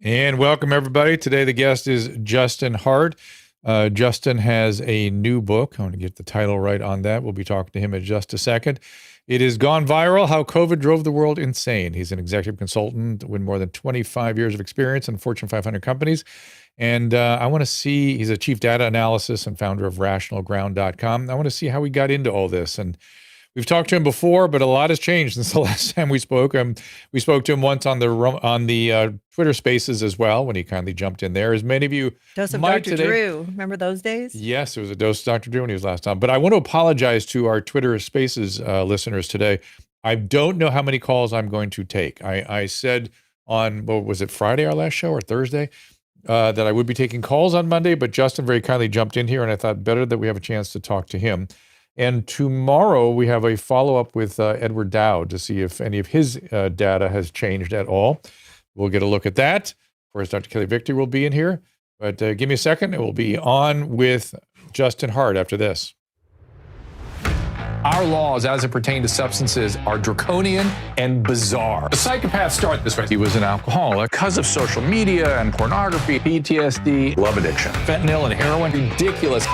And welcome, everybody. Today, the guest is Justin Hart. Justin has a new book. I want to get the title right on that. We'll be talking to him in just a second. It is Gone Viral, How COVID Drove the World Insane. He's an executive consultant with more than 25 years of experience in Fortune 500 companies. And I want to see, he's a chief data analyst and founder of rationalground.com. I want to see how he got into all this. And we've talked to him before, but a lot has changed since the last time we spoke. We spoke to him once on the Twitter Spaces as well, when he kindly jumped in there. As many of you Dose of might Dr. Drew. Remember those days? Yes, it was a dose of Dr. Drew when he was last on. But I want to apologize to our Twitter Spaces listeners today. I don't know how many calls I'm going to take. I said on, what was it, Friday, our last show, or Thursday, that I would be taking calls on Monday, but Justin very kindly jumped in here, and I thought better that we have a chance to talk to him. And tomorrow we have a follow-up with Edward Dowd to see if any of his data has changed at all. We'll get a look at that. Of course, Dr. Kelly Victor will be in here. But give me a second. It will be on with Justin Hart after this. Our laws, as it pertains to substances, are draconian and bizarre. The psychopaths start this way. He was an alcoholic because of social media and pornography, PTSD, love addiction, fentanyl and heroin. Ridiculous.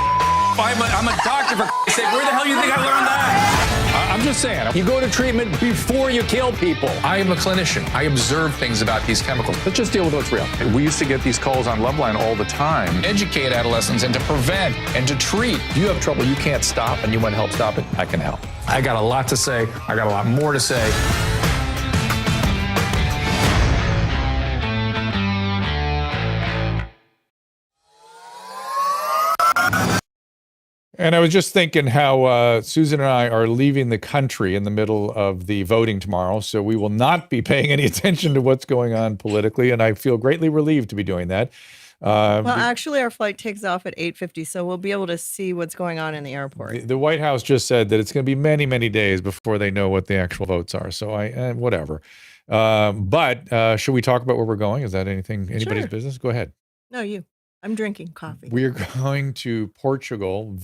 I'm a doctor, for sake. Where the hell do you think I learned that? I'm just saying. You go to treatment before you kill people. I am a clinician. I observe things about these chemicals. Let's just deal with what's real. We used to get these calls on Loveline all the time. Educate adolescents and to prevent and to treat. If you have trouble you can't stop and you want to help stop it, I can help. I got a lot to say. I got a lot more to say. And I was just thinking how Susan and I are leaving the country in the middle of the voting tomorrow, so we will not be paying any attention to what's going on politically, and I feel greatly relieved to be doing that. Well, actually, our flight takes off at 8:50, so we'll be able to see what's going on in the airport. The White House just said that it's going to be many, many days before they know what the actual votes are, so whatever. But should we talk about where we're going? Is that anybody's Sure. business? Go ahead. No, you. I'm drinking coffee. We're going to Portugal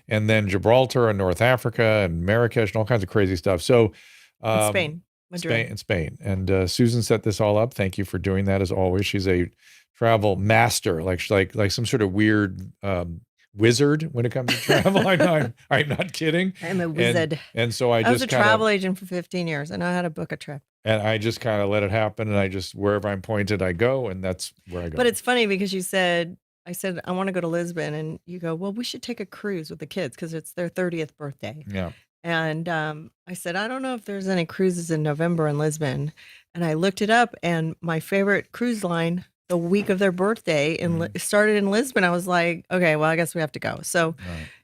and then Gibraltar and North Africa and Marrakesh and all kinds of crazy stuff. So And Spain. Madrid. Spain. And Susan set this all up. Thank you for doing that as always. She's a travel master, like some sort of weird wizard when it comes to travel. I'm not kidding. I'm a wizard. And so I was a travel agent for 15 years. I know how to book a trip. And I just kind of let it happen. And I just, wherever I'm pointed, I go. And that's where I go. But it's funny because I said, I want to go to Lisbon. And you go, well, we should take a cruise with the kids because it's their 30th birthday. Yeah. And I said, I don't know if there's any cruises in November in Lisbon. And I looked it up, and my favorite cruise line, the week of their birthday, started in Lisbon. I was like, okay, well, I guess we have to go. So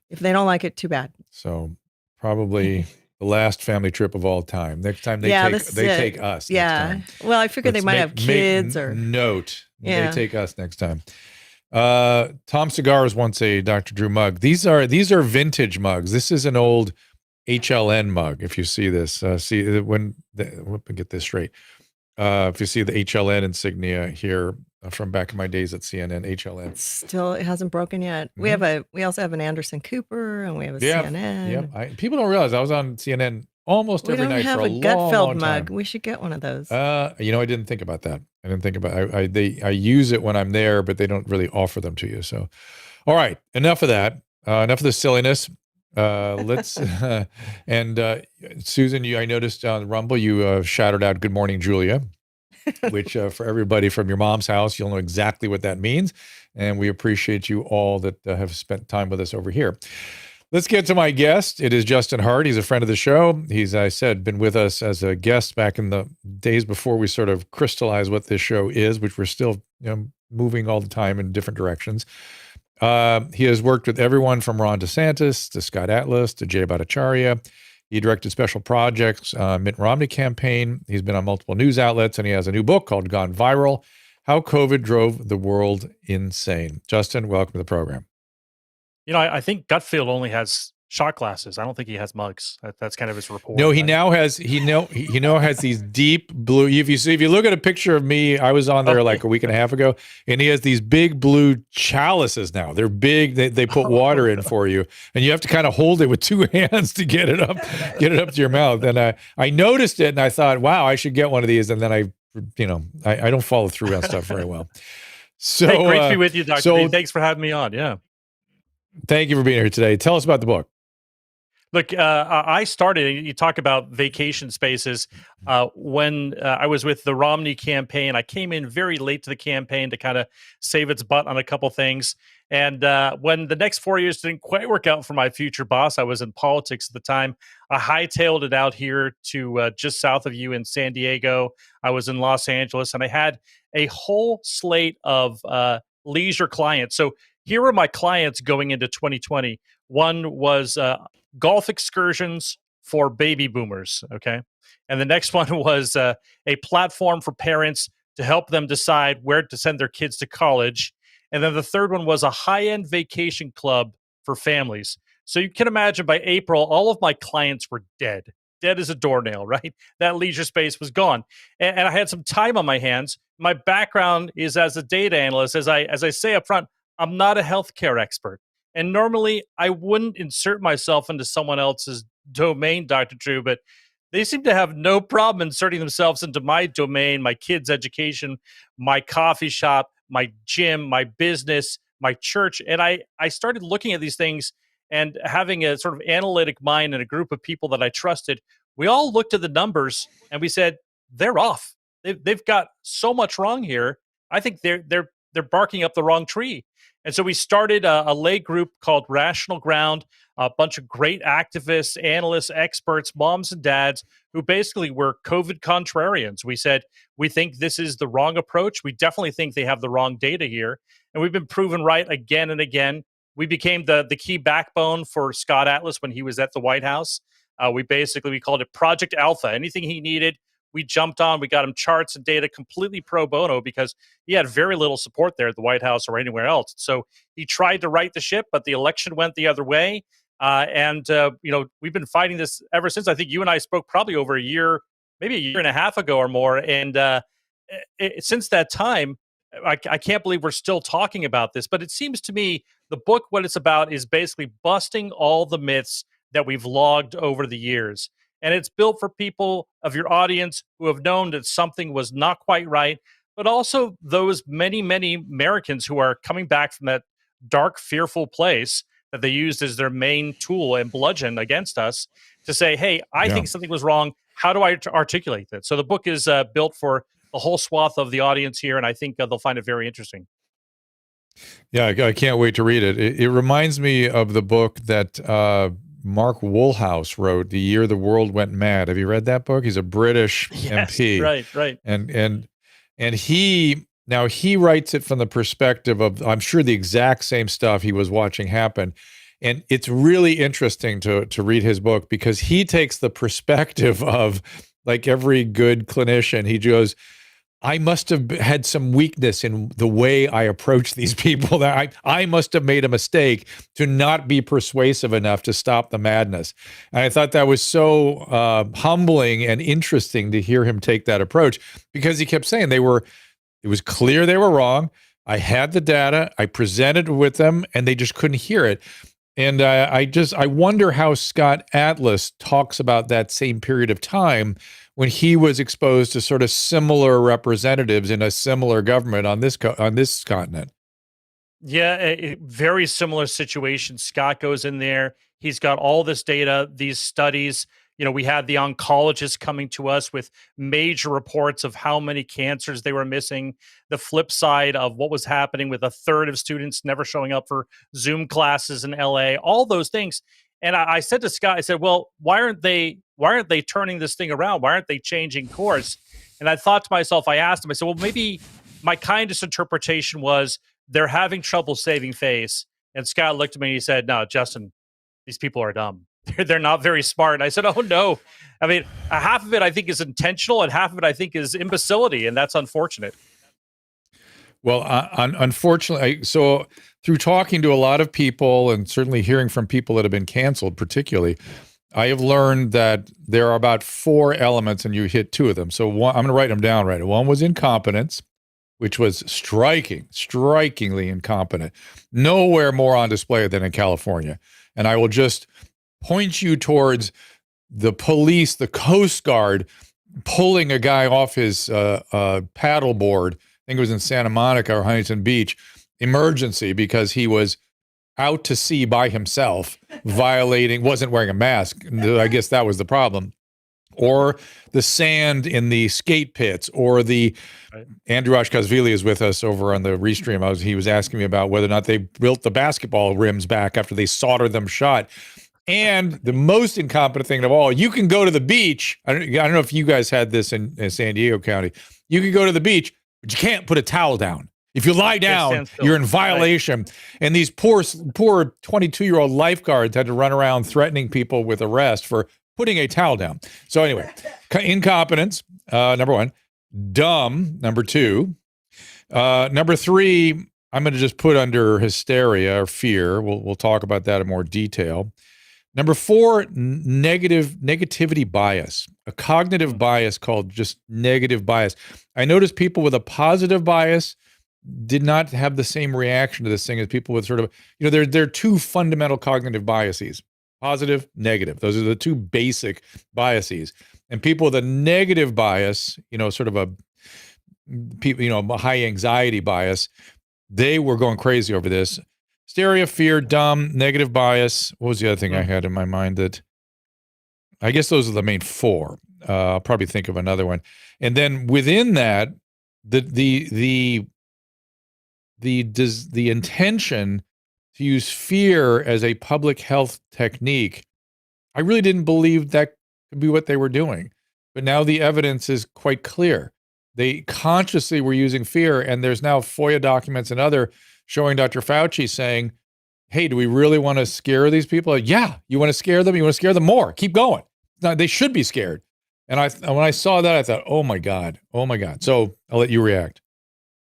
if they don't like it, too bad. So probably the last family trip of all time. Next time they take us. Yeah. Next time. Well, I figured they might have kids or note. Yeah. They take us next time. Tom Segara's once a Dr. Drew mug. These are vintage mugs. This is an old HLN mug. If you see this, let me get this straight. If you see the HLN insignia here from back in my days at CNN, HLN. Still, it hasn't broken yet. Mm-hmm. We also have an Anderson Cooper, and we have a CNN. Yeah. People don't realize I was on CNN almost every night for a long, long time. We don't have a Gutfeld mug. We should get one of those. I didn't think about that. I use it when I'm there, but they don't really offer them to you. So, all right, enough of that. Enough of the silliness. Let's and Susan, I noticed on Rumble you shouted out "Good morning, Julia," which for everybody from your mom's house, you'll know exactly what that means, and we appreciate you all that have spent time with us over here. Let's get to my guest. It is Justin Hart. He's a friend of the show. He's, I said, been with us as a guest back in the days before we sort of crystallized what this show is, which we're still moving all the time in different directions. He has worked with everyone from Ron DeSantis to Scott Atlas to Jay Bhattacharya. He directed special projects, Mitt Romney campaign. He's been on multiple news outlets, and he has a new book called Gone Viral, How COVID Drove the World Insane. Justin, welcome to the program. I think Gutfield only has shot glasses. I don't think he has mugs. That's kind of his report. No, he now has these deep blue. If you look at a picture of me, I was on there like a week and a half ago, and he has these big blue chalices now. They're big. They put water in for you, and you have to kind of hold it with two hands to get it up to your mouth. And I noticed it, and I thought, wow, I should get one of these. And then I I don't follow through on stuff very well. So Hey, great to be with you, Dr. So D. Thanks for having me on. Yeah. thank you for being here today. Tell us about the book. Look, I started, you talk about vacation spaces. When I was with the Romney campaign, I came in very late to the campaign to kind of save its butt on a couple things. And when the next 4 years didn't quite work out for my future boss, I was in politics at the time. I hightailed it out here to just south of you in San Diego. I was in Los Angeles, and I had a whole slate of leisure clients. So here are my clients going into 2020. One was golf excursions for baby boomers. Okay. And the next one was a platform for parents to help them decide where to send their kids to college. And then the third one was a high-end vacation club for families. So you can imagine by April, all of my clients were dead as a doornail, right? That leisure space was gone. And I had some time on my hands. My background is as a data analyst. As I say up front, I'm not a healthcare expert. And normally I wouldn't insert myself into someone else's domain, Dr. Drew, but they seem to have no problem inserting themselves into my domain, my kids' education, my coffee shop, my gym, my business, my church. And I started looking at these things and having a sort of analytic mind and a group of people that I trusted. We all looked at the numbers and we said, they're off. They've got so much wrong here. I think they're barking up the wrong tree. And so we started a lay group called Rational Ground, a bunch of great activists, analysts, experts, moms and dads who basically were COVID contrarians. We said, we think this is the wrong approach. We definitely think they have the wrong data here. And we've been proven right again and again. We became the key backbone for Scott Atlas when he was at the White House. We called it Project Alpha. Anything he needed, we jumped on. We got him charts and data completely pro bono because he had very little support there at the White House or anywhere else. So he tried to right the ship, but the election went the other way. We've been fighting this ever since. I think you and I spoke probably over a year, maybe a year and a half ago or more. And since that time, I can't believe we're still talking about this. But it seems to me the book, what it's about is basically busting all the myths that we've logged over the years. And it's built for people of your audience who have known that something was not quite right, but also those many, many Americans who are coming back from that dark, fearful place that they used as their main tool and bludgeon against us to say, hey, I think something was wrong. How do I articulate that? So the book is built for the whole swath of the audience here, and I think they'll find it very interesting. Yeah, I can't wait to read it. It reminds me of the book that Mark Woolhouse wrote, The Year the World Went Mad. Have you read that book? He's a British MP. Right. And he writes it from the perspective of, I'm sure, the exact same stuff he was watching happen. And it's really interesting to read his book because he takes the perspective of, like every good clinician, he goes, I must have had some weakness in the way I approach these people. That I must have made a mistake to not be persuasive enough to stop the madness. And I thought that was so humbling and interesting to hear him take that approach because he kept saying it was clear they were wrong. I had the data, I presented with them, and they just couldn't hear it. And I wonder how Scott Atlas talks about that same period of time when he was exposed to sort of similar representatives in a similar government on this continent. Yeah, a very similar situation. Scott goes in there. He's got all this data, these studies. You know, we had the oncologists coming to us with major reports of how many cancers they were missing. The flip side of what was happening with a third of students never showing up for Zoom classes in LA, all those things. And I said to Scott, I said, well, why aren't they turning this thing around? Why aren't they changing course? And I thought to myself, I asked him, I said, well, maybe my kindest interpretation was they're having trouble saving face. And Scott looked at me and he said, no, Justin, these people are dumb. They're not very smart. And I said, oh, no. I mean, half of it I think is intentional and half of it I think is imbecility. And that's unfortunate. Well, unfortunately, so through talking to a lot of people and certainly hearing from people that have been canceled, particularly, I have learned that there are about 4 elements and you hit 2 of them. So one, I'm going to write them down right. One was incompetence, which was strikingly incompetent. Nowhere more on display than in California. And I will just point you towards the police, the Coast Guard, pulling a guy off his paddle board. I think it was in Santa Monica or Huntington Beach, emergency, because he was out to sea by himself, wasn't wearing a mask. I guess that was the problem. Or the sand in the skate pits, or Andrew Ashkasvili is with us over on the Restream. He was asking me about whether or not they built the basketball rims back after they soldered them shut. And the most incompetent thing of all, you can go to the beach. I don't know if you guys had this in San Diego County. You can go to the beach, but you can't put a towel down. If you lie down, you're in violation. Right. And these poor 22-year-old lifeguards had to run around threatening people with arrest for putting a towel down. So anyway, incompetence, number one. Dumb, number two. Number three, I'm going to just put under hysteria or fear. We'll talk about that in more detail. Number four, negativity bias, a cognitive bias called just negative bias. I noticed people with a positive bias did not have the same reaction to this thing as people with sort of, there are two fundamental cognitive biases. Positive, negative. Those are the two basic biases. And people with a negative bias, sort of a high anxiety bias, they were going crazy over this. Hysteria, fear, dumb, negative bias. What was the other thing I had in my mind? That I guess those are the main four. I'll probably think of another one. And then within that, the intention to use fear as a public health technique, I really didn't believe that could be what they were doing. But now the evidence is quite clear. They consciously were using fear, and there's now FOIA documents and other showing Dr. Fauci saying, hey, do we really want to scare these people? Yeah, you want to scare them? You want to scare them more? Keep going. Now, they should be scared. And when I saw that, I thought, oh my God. So I'll let you react.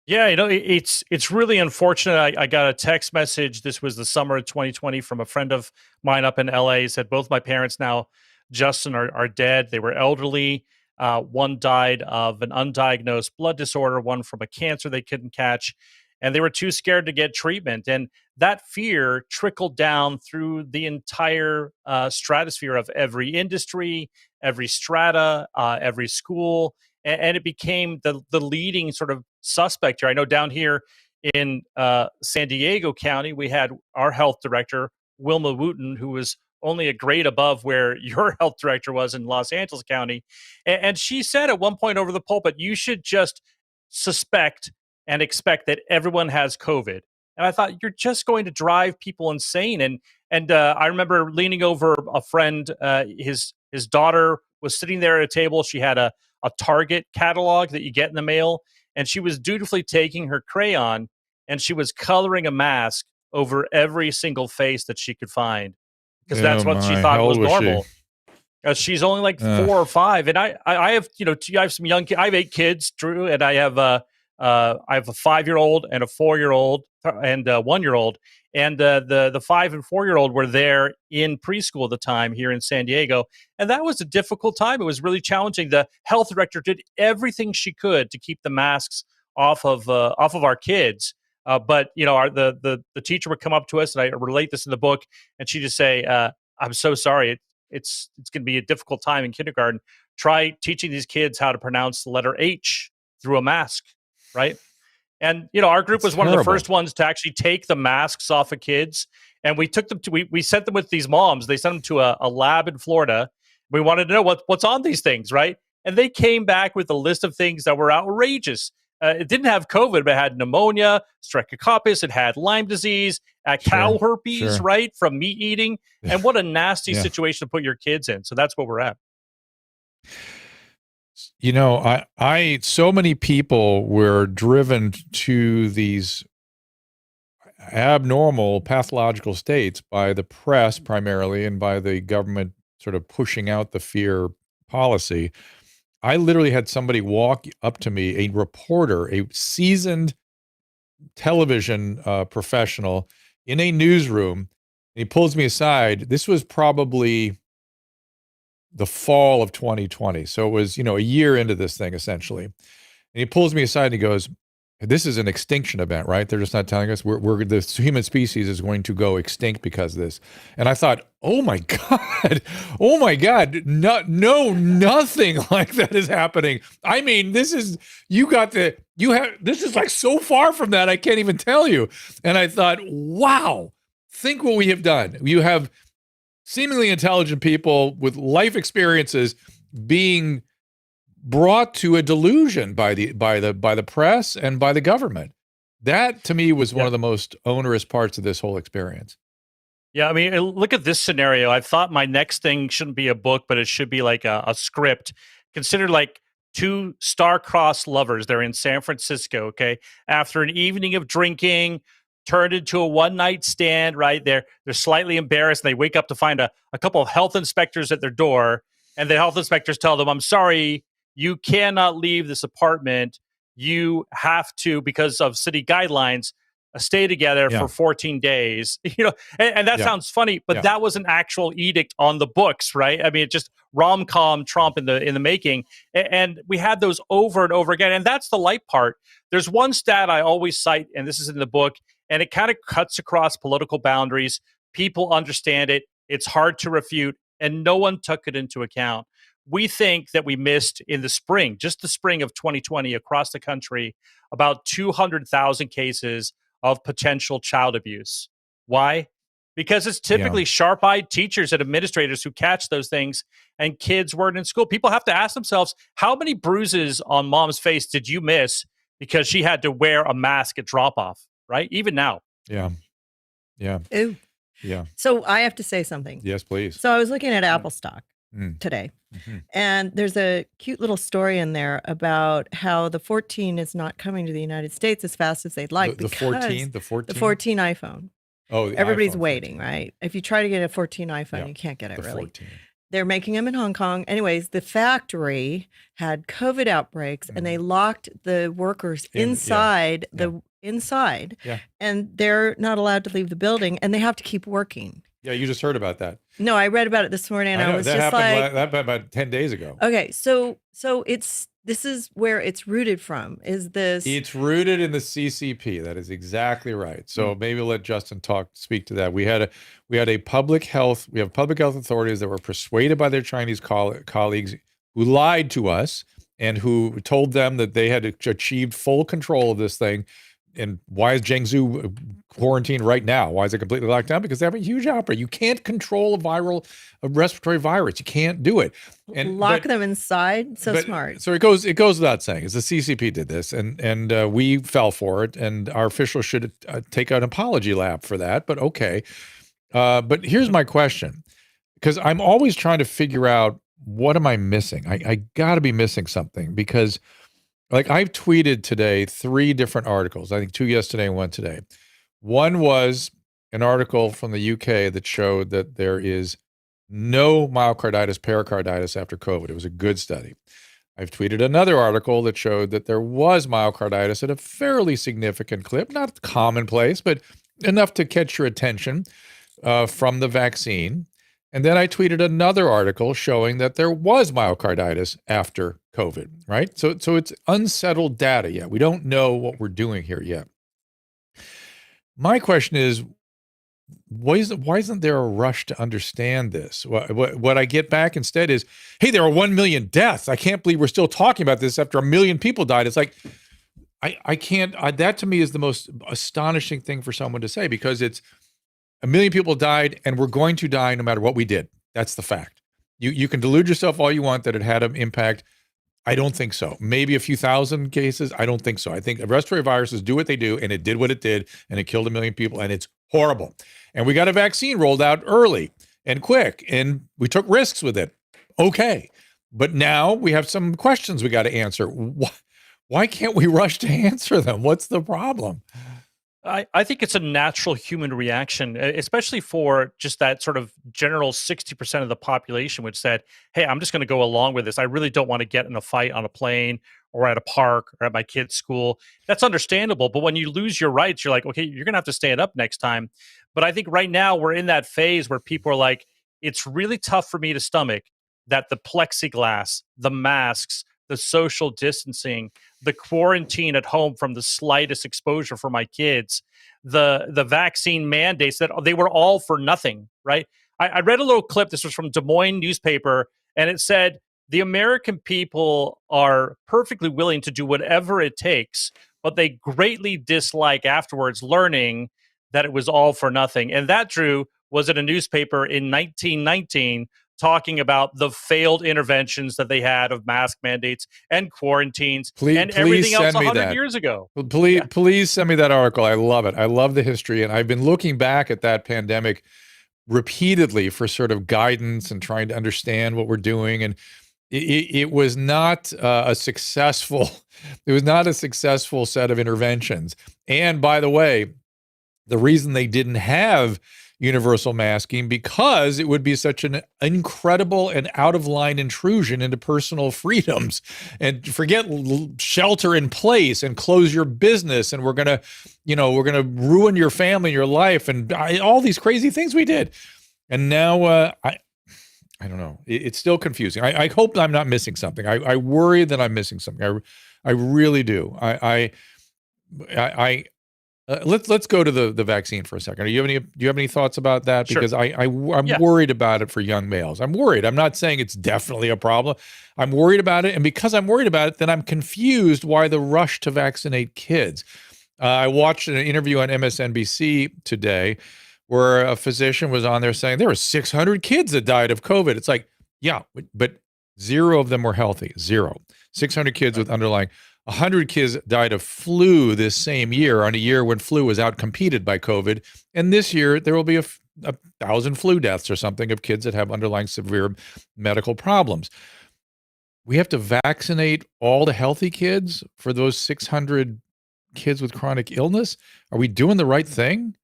Yeah, it's really unfortunate. I got a text message. This was the summer of 2020 from a friend of mine up in LA. He said both my parents now, Justin, are dead. They were elderly. One died of an undiagnosed blood disorder, one from a cancer they couldn't catch, and they were too scared to get treatment. And that fear trickled down through the entire stratosphere of every industry, every strata, every school. And it became the leading sort of suspect here. I know down here in San Diego County, we had our health director, Wilma Wooten, who was only a grade above where your health director was in Los Angeles County. And she said at one point over the pulpit, you should just suspect and expect that everyone has COVID. And I thought, you're just going to drive people insane. And I remember leaning over a friend, his daughter was sitting there at a table. She had a Target catalog that you get in the mail, and she was dutifully taking her crayon and she was coloring a mask over every single face that she could find, because that's what she thought was normal. She's only like 4 or 5, and I have I have some young kids. I have 8 kids, Drew, and I have a 5-year-old and a 4-year-old and a 1-year-old. And the 5 and 4-year-old were there in preschool at the time here in San Diego. And that was a difficult time. It was really challenging. The health director did everything she could to keep the masks off of our kids. But the teacher would come up to us, and I relate this in the book, and she'd just say, I'm so sorry. It's going to be a difficult time in kindergarten. Try teaching these kids how to pronounce the letter H through a mask, right? And, our group was one of the first ones to actually take the masks off of kids. And we took them we sent them with these moms. They sent them to a lab in Florida. We wanted to know what's on these things, right? And they came back with a list of things that were outrageous. It didn't have COVID, but it had pneumonia, streptococcus, it had Lyme disease, cow herpes, right, from meat eating. And what a nasty situation to put your kids in. So that's what we're at. So many people were driven to these abnormal pathological states by the press primarily, and by the government sort of pushing out the fear policy. I literally had somebody walk up to me, a reporter, a seasoned television professional in a newsroom, and he pulls me aside. This was probably the fall of 2020. So it was, a year into this thing, essentially. And he pulls me aside and he goes, this is an extinction event, right? They're just not telling us the human species is going to go extinct because of this. And I thought, Oh my God. Oh my God. No, nothing like that is happening. I mean, this is this is like so far from that. I can't even tell you. And I thought, wow, think what we have done. You have seemingly intelligent people with life experiences being brought to a delusion by the press and by the government. That to me was one of the most onerous parts of this whole experience. Yeah, I mean, look at this scenario. I thought my next thing shouldn't be a book, but it should be like a script. Consider like two star-crossed lovers. They're in San Francisco, okay? After an evening of drinking, turned into a one-night stand, right? They're slightly embarrassed. They wake up to find a couple of health inspectors at their door, and the health inspectors tell them, I'm sorry, you cannot leave this apartment. You have to, because of city guidelines, stay together for 14 days, and that sounds funny, but that was an actual edict on the books, right? I mean, it just rom-com Trump in the making. And we had those over and over again. And that's the light part. There's one stat I always cite, and this is in the book, and it kind of cuts across political boundaries. People understand it. It's hard to refute, and no one took it into account. We think that we missed in the spring, just the spring of 2020 across the country, about 200,000 cases of potential child abuse. Why? Because it's typically sharp-eyed teachers and administrators who catch those things, and kids weren't in school. People have to ask themselves, how many bruises on mom's face did you miss because she had to wear a mask at drop-off, right? Even now. Yeah. Yeah. Ooh. Yeah. So I have to say something. Yes, please. So I was looking at Apple stock today, and there's a cute little story in there about how the 14 is not coming to the United States as fast as they'd like. The 14? The 14 iPhone. Oh, everybody's iPhone waiting, 14. right? If you try to get a 14 iPhone, you can't get it The really. 14. They're making them in Hong Kong. Anyways, the factory had COVID outbreaks, and they locked the workers inside and they're not allowed to leave the building, and they have to keep working. Yeah, you just heard about that. No, I read about it this morning, and I was that just happened like, that happened about 10 days ago. okay, so this is where it's rooted from. Is this? It's rooted in the CCP. That is exactly right. So maybe we'll let Justin speak to that. We have public health authorities that were persuaded by their Chinese colleagues who lied to us and who told them that they had achieved full control of this thing. And why is Jiangsu quarantined right now? Why is it completely locked down? Because they have a huge outbreak. You can't control a respiratory virus. You can't do it. And lock them inside. So smart. So it goes without saying, is the CCP did this, and we fell for it, and our officials should take an apology lap for that. But okay. But here's my question, because I'm always trying to figure out, what am I missing? I got to be missing something, because like I've tweeted today 3 different articles. I think 2 yesterday and 1 today. One was an article from the UK that showed that there is no myocarditis, pericarditis after COVID. It was a good study. I've tweeted another article that showed that there was myocarditis at a fairly significant clip, not commonplace, but enough to catch your attention from the vaccine. And then I tweeted another article showing that there was myocarditis after COVID, right? So it's unsettled data yet. We don't know what we're doing here yet. My question is, why isn't there a rush to understand this? What I get back instead is, hey, there are 1 million deaths. I can't believe we're still talking about this after 1 million people died. It's like, I can't, that to me is the most astonishing thing for someone to say, because it's 1 million people died, and we're going to die no matter what we did. That's the fact. You can delude yourself all you want that it had an impact. I don't think so. Maybe a few thousand cases. I don't think so. I think respiratory viruses do what they do, and it did what it did, and it killed 1 million people, and it's horrible. And we got a vaccine rolled out early and quick, and we took risks with it. Okay. But now we have some questions we got to answer. Why can't we rush to answer them? What's the problem? I think it's a natural human reaction, especially for just that sort of general 60% of the population, which said, hey, I'm just going to go along with this. I really don't want to get in a fight on a plane or at a park or at my kid's school. That's understandable. But when you lose your rights, you're like, okay, you're going to have to stand up next time. But I think right now we're in that phase where people are like, it's really tough for me to stomach that the plexiglass, the masks, the social distancing, the quarantine at home from the slightest exposure for my kids, the vaccine mandates, that they were all for nothing, right? I read a little clip. This was from Des Moines newspaper, and it said the American people are perfectly willing to do whatever it takes, but they greatly dislike afterwards learning that it was all for nothing. And that, Drew, was in a newspaper in 1919 talking about the failed interventions that they had of mask mandates and quarantines and everything else 100 years ago. Please send me that article. I love it. I love the history. And I've been looking back at that pandemic repeatedly for sort of guidance and trying to understand what we're doing. And it was not a successful, it was not a successful set of interventions. And by the way, the reason they didn't have universal masking because it would be such an incredible and out of line intrusion into personal freedoms, and forget shelter in place and close your business. And we're going to ruin your family, your life, and all these crazy things we did. And now I don't know. It's still confusing. I hope I'm not missing something. I worry that I'm missing something. I really do. Let's go to the vaccine for a second. Do you have any thoughts about that? Sure. Because I'm worried about it for young males. I'm worried. I'm not saying it's definitely a problem. I'm worried about it, and because I'm worried about it, then I'm confused why the rush to vaccinate kids. I watched an interview on MSNBC today where a physician was on there saying there were 600 kids that died of COVID. It's like, yeah, but 0 of them were healthy. 0. 600 kids with underlying. 100 kids died of flu this same year, on a year when flu was outcompeted by COVID. And this year, there will be a 1,000 flu deaths or something of kids that have underlying severe medical problems. We have to vaccinate all the healthy kids for those 600 kids with chronic illness. Are we doing the right thing?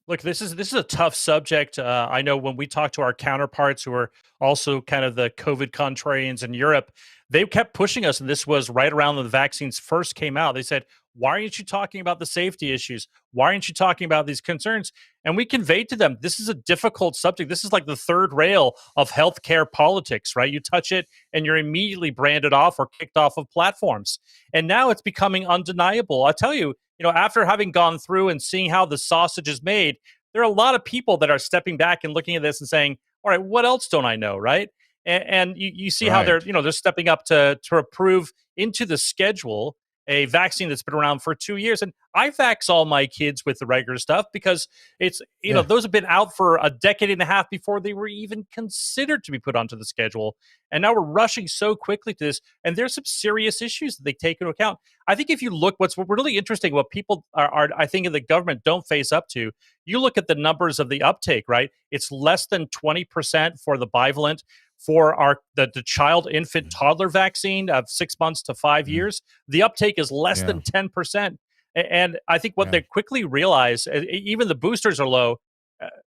Look, this is a tough subject. I know when we talk to our counterparts who are also kind of the COVID contrarians in Europe, they kept pushing us, and this was right around when the vaccines first came out. They said, why aren't you talking about the safety issues? Why aren't you talking about these concerns? And we conveyed to them, this is a difficult subject. This is like the third rail of healthcare politics, right? You touch it and you're immediately branded off or kicked off of platforms. And now it's becoming undeniable. I tell you, after having gone through and seeing how the sausage is made, there are a lot of people that are stepping back and looking at this and saying, all right, what else don't I know, right? And you see how they're stepping up to approve into the schedule a vaccine that's been around for 2 years. And I vax all my kids with the regular stuff because it's, those have been out for a decade and a half before they were even considered to be put onto the schedule. And now we're rushing so quickly to this. And there's some serious issues that they take into account. I think if you look, what's really interesting, what people are I think in the government don't face up to, you look at the numbers of the uptake, right? It's less than 20% for the bivalent. For the child, infant, toddler vaccine of 6 months to 5 years, the uptake is less than 10%. And I think what they quickly realize, even the boosters are low,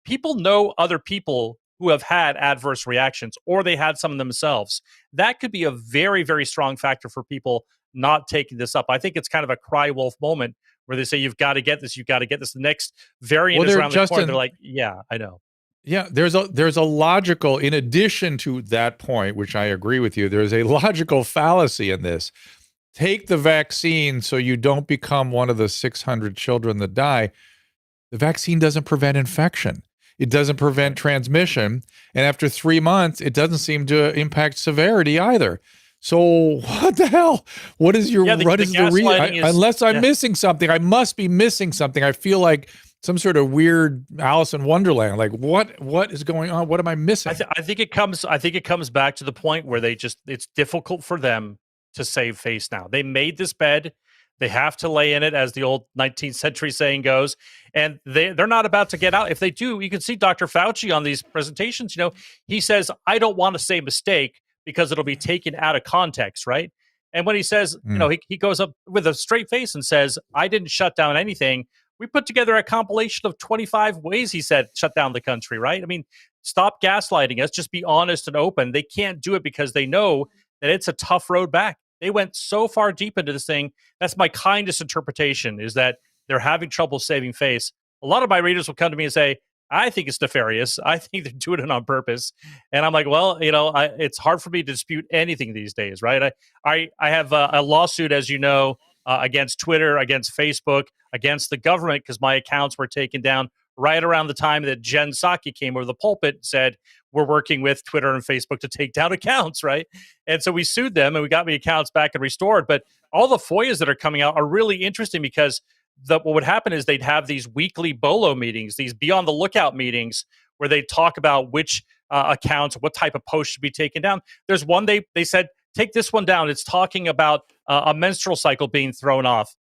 people know other people who have had adverse reactions, or they had some themselves. That could be a very, very strong factor for people not taking this up. I think it's kind of a cry wolf moment where they say, you've got to get this, you've got to get this. The next variant is around the corner. They're like, yeah, I know. Yeah, there's a logical, in addition to that point, which I agree with you, there's a logical fallacy in this. Take the vaccine so you don't become one of the 600 children that die. The vaccine doesn't prevent infection. It doesn't prevent transmission. And after 3 months, it doesn't seem to impact severity either. So what the hell? What is the reason? Unless I'm missing something, I must be missing something. I feel like some sort of weird Alice in Wonderland. Like what is going on? What am I missing? I think it comes back to the point where it's difficult for them to save face now. They made this bed. They have to lay in it, as the old 19th century saying goes, and they're not about to get out. If they do, you can see Dr. Fauci on these presentations. He says, I don't want to say mistake because it'll be taken out of context, right? And when he says, he goes up with a straight face and says, I didn't shut down anything. We put together a compilation of 25 ways, he said, shut down the country, right? I mean, stop gaslighting us. Just be honest and open. They can't do it because they know that it's a tough road back. They went so far deep into this thing. That's my kindest interpretation, is that they're having trouble saving face. A lot of my readers will come to me and say, I think it's nefarious. I think they're doing it on purpose. And I'm like, well, it's hard for me to dispute anything these days, right? I have a lawsuit, as you know, against Twitter, against Facebook, against the government, because my accounts were taken down right around the time that Jen Psaki came over the pulpit and said, we're working with Twitter and Facebook to take down accounts, right? And so we sued them and we got the accounts back and restored. But all the FOIAs that are coming out are really interesting because what would happen is they'd have these weekly BOLO meetings, these be on the lookout meetings, where they talk about which accounts, what type of posts should be taken down. There's one they said, take this one down. It's talking about a menstrual cycle being thrown off.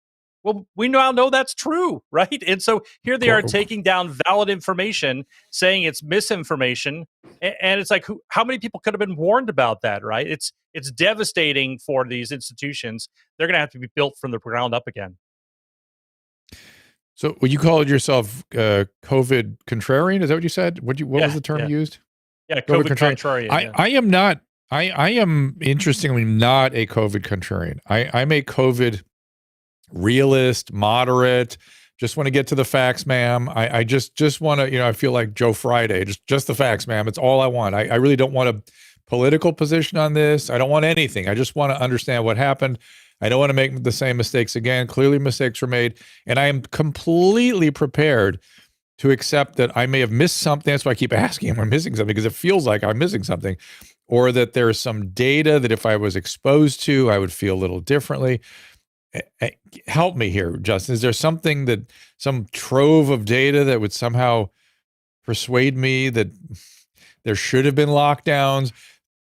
Well, we now know that's true, right? And so here they are taking down valid information, saying it's misinformation, and it's like, how many people could have been warned about that, right? It's devastating for these institutions. They're going to have to be built from the ground up again. So, would you call yourself COVID contrarian? Is that what you said? What was the term used? Yeah, COVID contrarian. I am not. I am interestingly not a COVID contrarian. I'm a COVID realist, moderate. Just want to get to the facts, ma'am. I just want to, I feel like Joe Friday. Just the facts, ma'am. It's all I want. I really don't want a political position on this. I don't want anything. I just want to understand what happened. I don't want to make the same mistakes again. Clearly mistakes were made. And I am completely prepared to accept that I may have missed something. That's why I keep asking, am I missing something? Because it feels like I'm missing something. Or that there's some data that if I was exposed to, I would feel a little differently. Help me here, Justin. Is there something some trove of data that would somehow persuade me that there should have been lockdowns?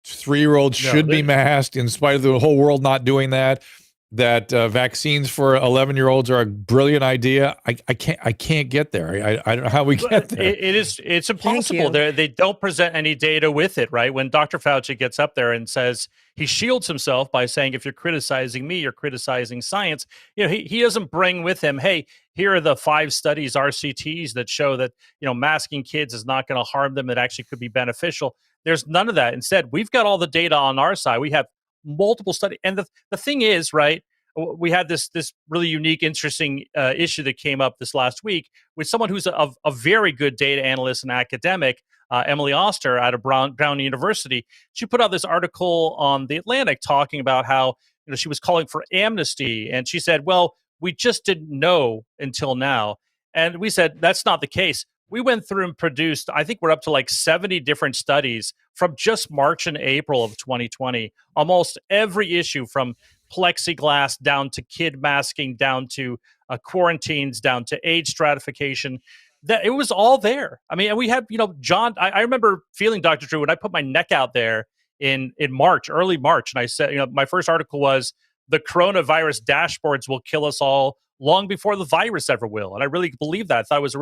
3-year-olds should be masked in spite of the whole world not doing that. That vaccines for 11-year-olds are a brilliant idea. I can't get there. I don't know how we get there. It's impossible. They don't present any data with it, right? When Dr. Fauci gets up there and says he shields himself by saying, if you're criticizing me, you're criticizing science. He doesn't bring with him, hey, here are the 5 studies, RCTs, that show that, masking kids is not going to harm them. It actually could be beneficial. There's none of that. Instead, we've got all the data on our side. We have multiple studies. And the thing is, right, we had this really unique, interesting issue that came up this last week with someone who's a very good data analyst and academic, Emily Oster out of Brown University. She put out this article on The Atlantic talking about how she was calling for amnesty. And she said, well, we just didn't know until now. And we said, that's not the case. We went through and produced, I think we're up to like 70 different studies from just March and April of 2020. Almost every issue, from plexiglass down to kid masking, down to quarantines, down to age stratification, that it was all there. I mean, and we had, John, I remember feeling, Dr. Drew, when I put my neck out there in March, early March, and I said, my first article was, the coronavirus dashboards will kill us all long before the virus ever will. And I really believe that. I thought it was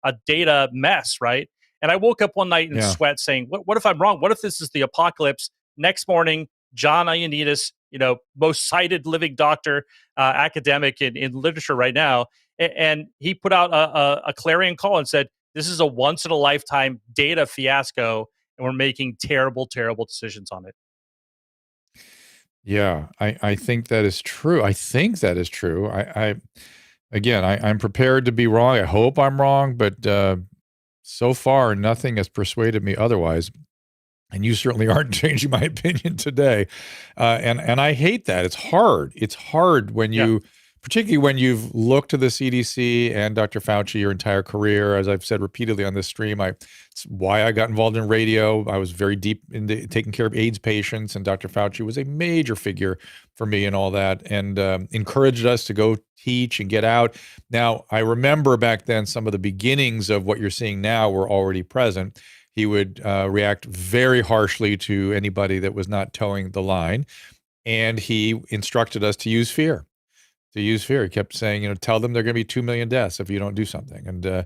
a data mess, right? And I woke up one night in sweat saying, what if I'm wrong? What if this is the apocalypse? Next morning, John Ioannidis, most cited living doctor, academic in literature right now, and he put out a clarion call and said, this is a once-in-a-lifetime data fiasco, and we're making terrible, terrible decisions on it. Yeah, I think that is true. I'm prepared to be wrong. I hope I'm wrong, but so far nothing has persuaded me otherwise. And you certainly aren't changing my opinion today. And I hate that. It's hard. It's hard when particularly when you've looked to the CDC and Dr. Fauci your entire career. As I've said repeatedly on this stream, it's why I got involved in radio. I was very deep into taking care of AIDS patients, and Dr. Fauci was a major figure for me and all that, and encouraged us to go teach and get out. Now, I remember back then some of the beginnings of what you're seeing now were already present. He would react very harshly to anybody that was not towing the line, and he instructed us to use fear. He kept saying, tell them there are going to be 2 million deaths if you don't do something. And do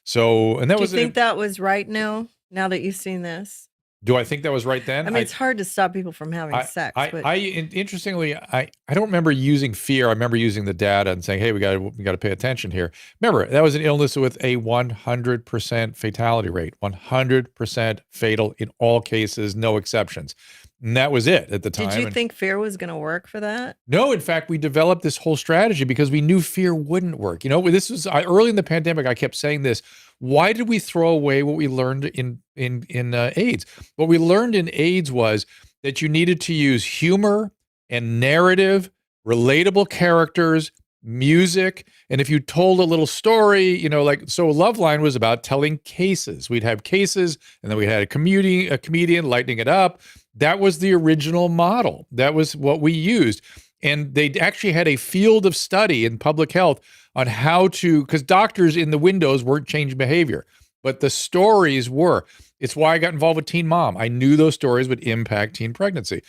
you think that was right now that you've seen this? Do I think that was right then? I mean, it's hard to stop people from having sex. Interestingly, I don't remember using fear. I remember using the data and saying, hey, we got to pay attention here. Remember, that was an illness with a 100% fatality rate, 100% fatal in all cases, no exceptions. And that was it at the time. Did you think fear was going to work for that? No, in fact, we developed this whole strategy because we knew fear wouldn't work. This was early in the pandemic. I kept saying this. Why did we throw away what we learned in AIDS? What we learned in AIDS was that you needed to use humor and narrative, relatable characters, music. And if you told a little story, like, so Loveline was about telling cases. We'd have cases, and then we had a comedian lighting it up. That was the original model. That was what we used. And they actually had a field of study in public health on how to, because doctors in the windows weren't changing behavior, but the stories were. It's why I got involved with Teen Mom. I knew those stories would impact teen pregnancy.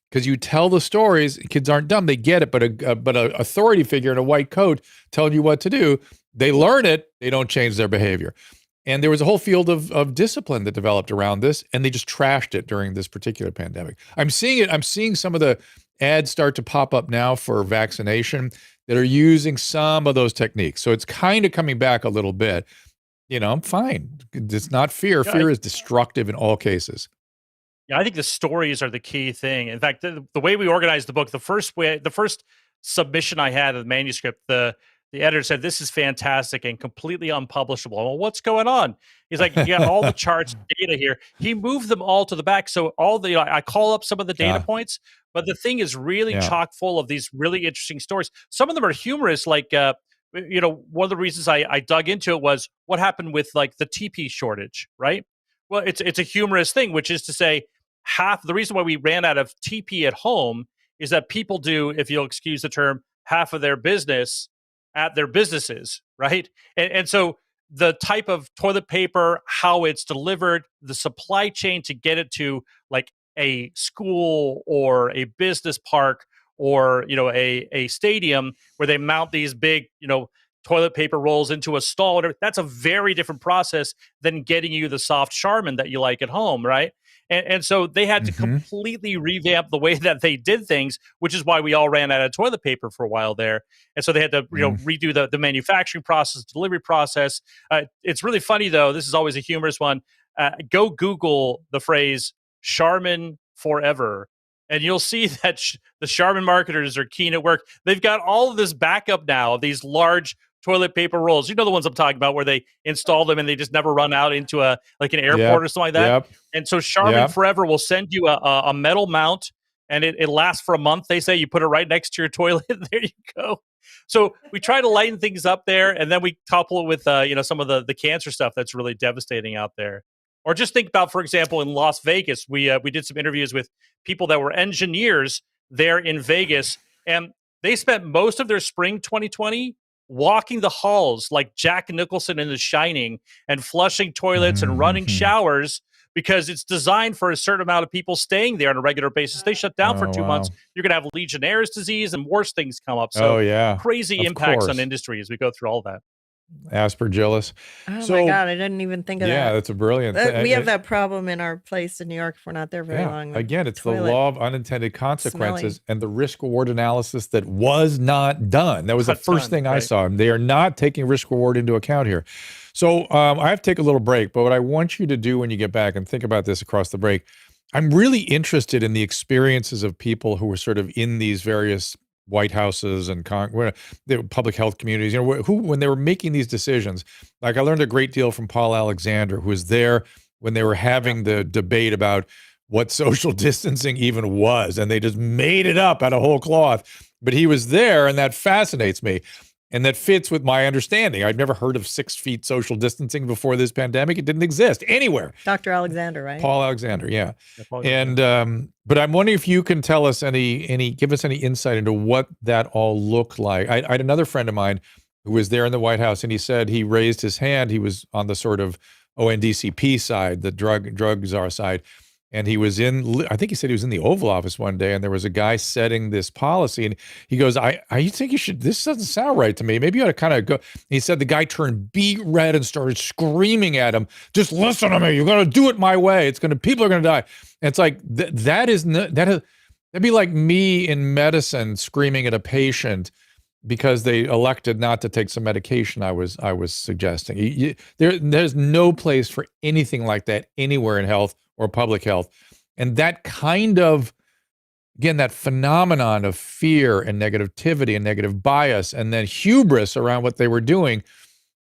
Because you tell the stories, kids aren't dumb, they get it, but a authority figure in a white coat telling you what to do, they learn it, they don't change their behavior. And there was a whole field of discipline that developed around this, and they just trashed it during this particular pandemic. I'm seeing some of the ads start to pop up now for vaccination that are using some of those techniques. So it's kind of coming back a little bit. I'm fine. It's not fear. Fear is destructive in all cases. Yeah, I think the stories are the key thing. In fact, the way we organized the book, the first submission I had of the manuscript, the editor said, "This is fantastic and completely unpublishable." Well, what's going on? He's like, "You got all the charts, data here." He moved them all to the back, so I call up some of the data points, but the thing is really chock full of these really interesting stories. Some of them are humorous, like one of the reasons I dug into it was what happened with like the TP shortage, right? Well, it's a humorous thing, which is to say, half the reason why we ran out of TP at home is that people do, if you'll excuse the term, half of their business at their businesses, right? And so the type of toilet paper, how it's delivered, the supply chain to get it to like a school or a business park or a stadium where they mount these big toilet paper rolls into a stall. That's a very different process than getting you the soft Charmin that you like at home, right? And so they had to completely revamp the way that they did things, which is why we all ran out of toilet paper for a while there. And so they had to redo the manufacturing process, delivery process. It's really funny, though. This is always a humorous one. Go Google the phrase Charmin forever, and you'll see that the Charmin marketers are keen at work. They've got all of this backup now, these large toilet paper rolls. You know the ones I'm talking about, where they install them and they just never run out into an airport or something like that. Yep. And so Charmin Forever will send you a metal mount, and it lasts for a month. They say you put it right next to your toilet. There you go. So we try to lighten things up there, and then we couple it with some of the cancer stuff that's really devastating out there. Or just think about, for example, in Las Vegas, we did some interviews with people that were engineers there in Vegas, and they spent most of their spring 2020 walking the halls like Jack Nicholson in The Shining and flushing toilets and running showers because it's designed for a certain amount of people staying there on a regular basis. They shut down for 2 months. You're going to have Legionnaire's disease and worse things come up. So crazy impacts on industry as we go through all that. Aspergillus. Oh my God, I didn't even think of that. Yeah, that's a brilliant thing. We have that problem in our place in New York if we're not there very long. Again, it's the law of unintended consequences and the risk-reward analysis that was not done. That was the first thing I saw. They are not taking risk-reward into account here. So I have to take a little break, but what I want you to do when you get back, and think about this across the break, I'm really interested in the experiences of people who were sort of in these various White Houses and the public health communities, who, when they were making these decisions, like I learned a great deal from Paul Alexander, who was there when they were having the debate about what social distancing even was. And they just made it up out of whole cloth. But he was there, and that fascinates me. And that fits with my understanding. I've never heard of 6 feet social distancing before this pandemic. It didn't exist anywhere. Dr. Alexander, right? Paul Alexander, yeah. And but I'm wondering if you can tell us give us any insight into what that all looked like. I had another friend of mine who was there in the White House, and he said he raised his hand. He was on the sort of ONDCP side, the drug czar side. And he was I think he said he was in the Oval Office one day, and there was a guy setting this policy, and he goes, I think you should, this doesn't sound right to me. Maybe you ought to kind of go. He said the guy turned beet red and started screaming at him, just listen to me. You're going to do it my way. People are going to die. And it's like, that'd be like me in medicine screaming at a patient because they elected not to take some medication I was suggesting. There's no place for anything like that anywhere in health or public health. And that kind of, again, that phenomenon of fear and negativity and negative bias and then hubris around what they were doing,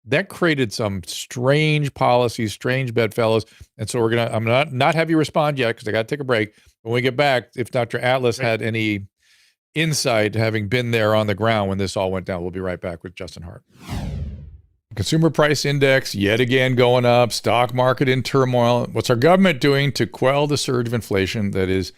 that created some strange policies, strange bedfellows. And so I'm not have you respond yet because I got to take a break. When we get back, if Dr. Atlas had any insight having been there on the ground when this all went down. We'll be right back with Justin Hart. Consumer price index yet again going up, stock market in turmoil. What's our government doing to quell the surge of inflation that is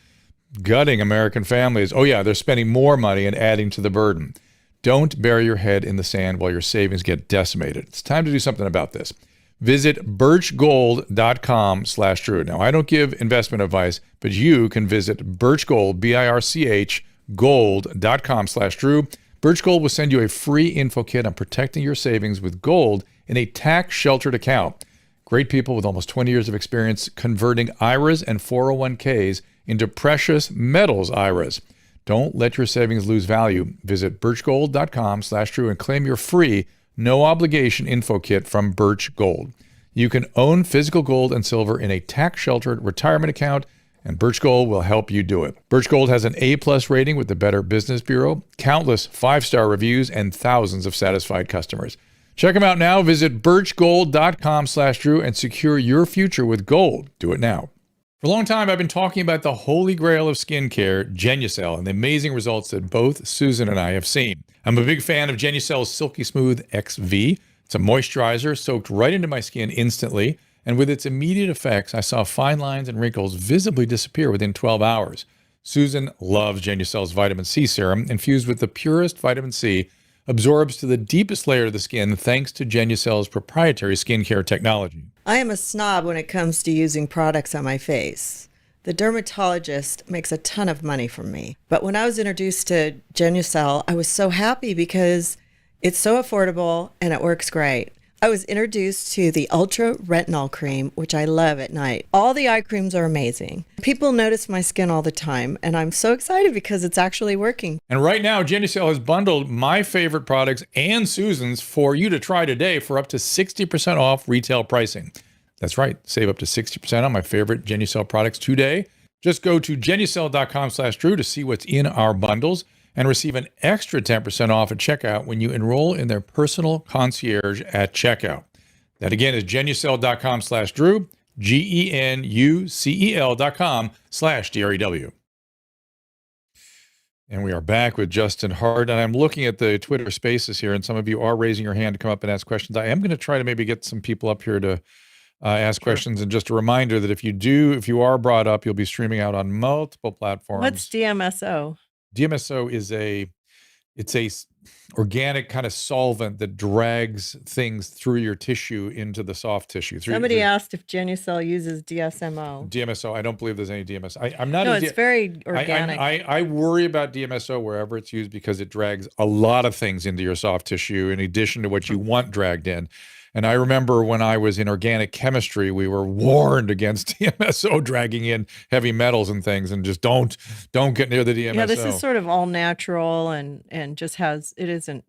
gutting American families? Oh yeah, they're spending more money and adding to the burden. Don't bury your head in the sand while your savings get decimated. It's time to do something about this. Visit birchgold.com/Drew. Now, I don't give investment advice, but you can visit birchgold, BIRCH, gold.com/Drew. Birch Gold will send you a free info kit on protecting your savings with gold in a tax-sheltered account. Great people with almost 20 years of experience converting IRAs and 401ks into precious metals IRAs. Don't let your savings lose value. Visit birchgold.com/Drew and claim your free, no-obligation info kit from Birch Gold. You can own physical gold and silver in a tax-sheltered retirement account, and Birch Gold will help you do it. Birch Gold has an A+ rating with the Better Business Bureau, countless 5-star reviews, and thousands of satisfied customers. Check them out now. Visit birchgold.com/Drew and secure your future with gold. Do it now. For a long time, I've been talking about the holy grail of skincare, Genucel, and the amazing results that both Susan and I have seen. I'm a big fan of Genucel's Silky Smooth XV. It's a moisturizer soaked right into my skin instantly, and with its immediate effects, I saw fine lines and wrinkles visibly disappear within 12 hours. Susan loves Genucel's vitamin C serum, infused with the purest vitamin C, absorbs to the deepest layer of the skin thanks to Genucel's proprietary skincare technology. I am a snob when it comes to using products on my face. The dermatologist makes a ton of money from me. But when I was introduced to Genucel, I was so happy because it's so affordable and it works great. I was introduced to the Ultra Retinol Cream, which I love at night. All the eye creams are amazing. People notice my skin all the time, and I'm so excited because it's actually working. And right now, Genucel has bundled my favorite products and Susan's for you to try today for up to 60% off retail pricing. That's right. Save up to 60% on my favorite Genucel products today. Just go to genucel.com/Drew to see what's in our bundles and receive an extra 10% off at checkout when you enroll in their personal concierge at checkout. That again is genucel.com/Drew, GENUCEL.com/DREW. And we are back with Justin Hart. And I'm looking at the Twitter spaces here, and some of you are raising your hand to come up and ask questions. I am going to try to maybe get some people up here to ask questions. And just a reminder that if you are brought up, you'll be streaming out on multiple platforms. What's DMSO? DMSO is it's a organic kind of solvent that drags things through your tissue into the soft tissue. Somebody asked if Genucel uses DSMO. DMSO, I don't believe there's any DMSO. I'm not. No, it's very organic. I worry about DMSO wherever it's used because it drags a lot of things into your soft tissue in addition to what you want dragged in. And I remember when I was in organic chemistry, we were warned against DMSO dragging in heavy metals and things, and just don't get near the DMSO. Yeah, this is sort of all natural and just it isn't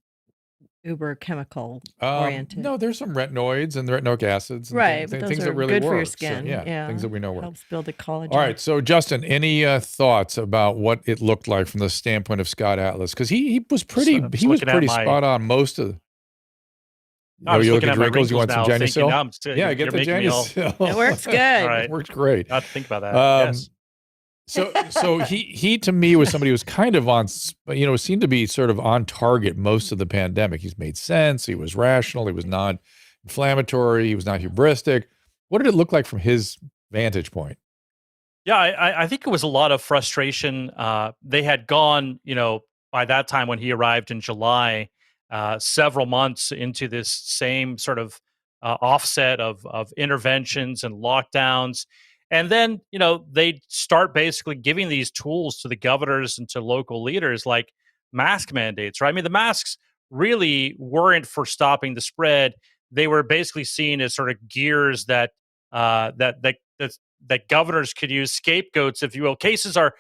uber chemical oriented. No, there's some retinoids and retinoic acids, and right? things that really good work. for your skin. So, yeah, things that we know work. Helps build the collagen. All right, so Justin, any thoughts about what it looked like from the standpoint of Scott Atlas? Because he was pretty spot on most of. I was you're looking at my wrinkles. You want some thinking, Genucel? Yeah, get the Genucel. It works good. Right. It works great. I have to think about that. Yes. So he to me was somebody who was kind of on, seemed to be sort of on target most of the pandemic. He's made sense. He was rational. He was non-inflammatory. He was not hubristic. What did it look like from his vantage point? Yeah, I think it was a lot of frustration. They had gone, by that time when he arrived in July, several months into this same sort of offset of interventions and lockdowns. And then, they start basically giving these tools to the governors and to local leaders like mask mandates, right? I mean, the masks really weren't for stopping the spread. They were basically seen as sort of gears that governors could use, scapegoats, if you will. Cases are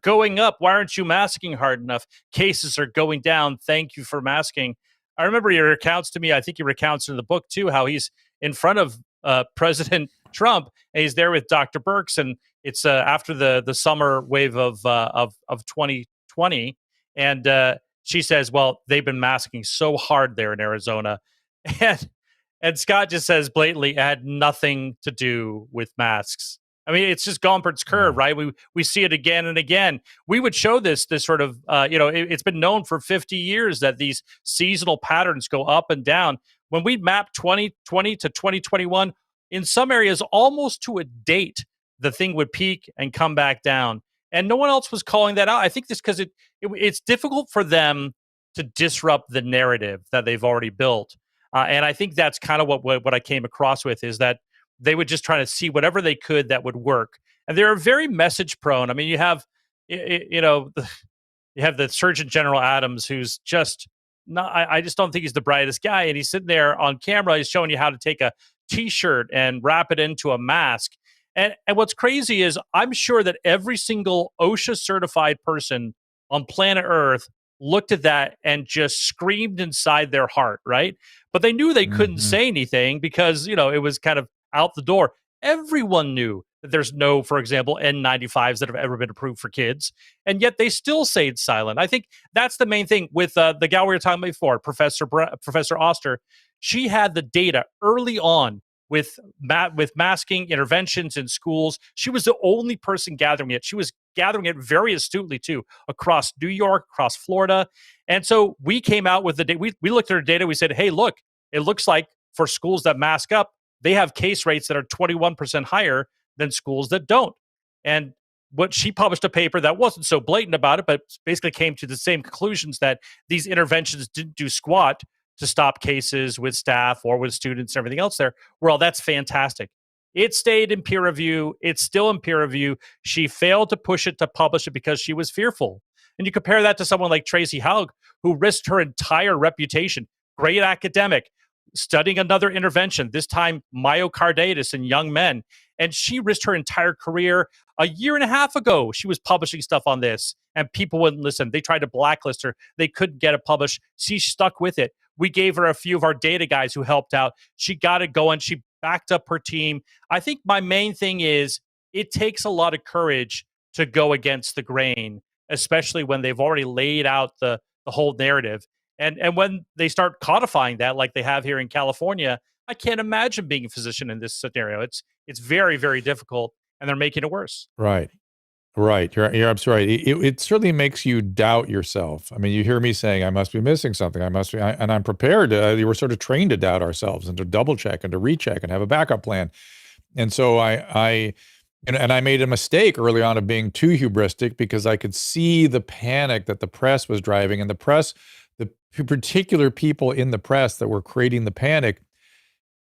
going up. Why aren't you masking hard enough? Cases are going down. Thank you for masking. I remember your accounts to me. I think he recounts in the book too how he's in front of President Trump and he's there with Dr. Birx, and it's after the summer wave of 2020, and she says, "Well, they've been masking so hard there in Arizona," and Scott just says blatantly, it had nothing to do with masks. I mean, it's just Gompert's curve, right? We see it again and again. We would show this sort of, it's been known for 50 years that these seasonal patterns go up and down. When we map 2020 to 2021, in some areas, almost to a date, the thing would peak and come back down. And no one else was calling that out. I think this because it's difficult for them to disrupt the narrative that they've already built. And I think that's kind of what I came across with, is that they would just try to see whatever they could that would work. And they're very message prone. I mean, you have the Surgeon General Adams, who's just not, I just don't think he's the brightest guy. And he's sitting there on camera, he's showing you how to take a t-shirt and wrap it into a mask. And what's crazy is I'm sure that every single OSHA certified person on planet Earth looked at that and just screamed inside their heart, right? But they knew they couldn't say anything because, it was kind of out the door. Everyone knew that there's no, for example, N95s that have ever been approved for kids, and yet they still stayed silent. I think that's the main thing with the gal we were talking about before, Professor Oster. She had the data early on with masking interventions in schools. She was the only person gathering it. She was gathering it very astutely too, across New York, across Florida. And so we came out with the data. We looked at her data. We said, hey, look, it looks like for schools that mask up, they have case rates that are 21% higher than schools that don't. And what she published a paper that wasn't so blatant about it, but basically came to the same conclusions, that these interventions didn't do squat to stop cases with staff or with students and everything else there. Well, that's fantastic. It stayed in peer review. It's still in peer review. She failed to push it to publish it because she was fearful. And you compare that to someone like Tracy Haug, who risked her entire reputation, great academic, studying another intervention, this time myocarditis in young men. And she risked her entire career. A year and a half ago, she was publishing stuff on this, and people wouldn't listen. They tried to blacklist her. They couldn't get it published. She stuck with it. We gave her a few of our data guys who helped out. She got it going. She backed up her team. I think my main thing is it takes a lot of courage to go against the grain, especially when they've already laid out the whole narrative. And when they start codifying that, like they have here in California, I can't imagine being a physician in this scenario. It's very, very difficult, and they're making it worse. Right. You're absolutely right. It certainly makes you doubt yourself. I mean, you hear me saying, I must be missing something. And I'm prepared. We're sort of trained to doubt ourselves and to double check and to recheck and have a backup plan. And so I made a mistake early on of being too hubristic, because I could see the panic that the press was driving, and the particular people in the press that were creating the panic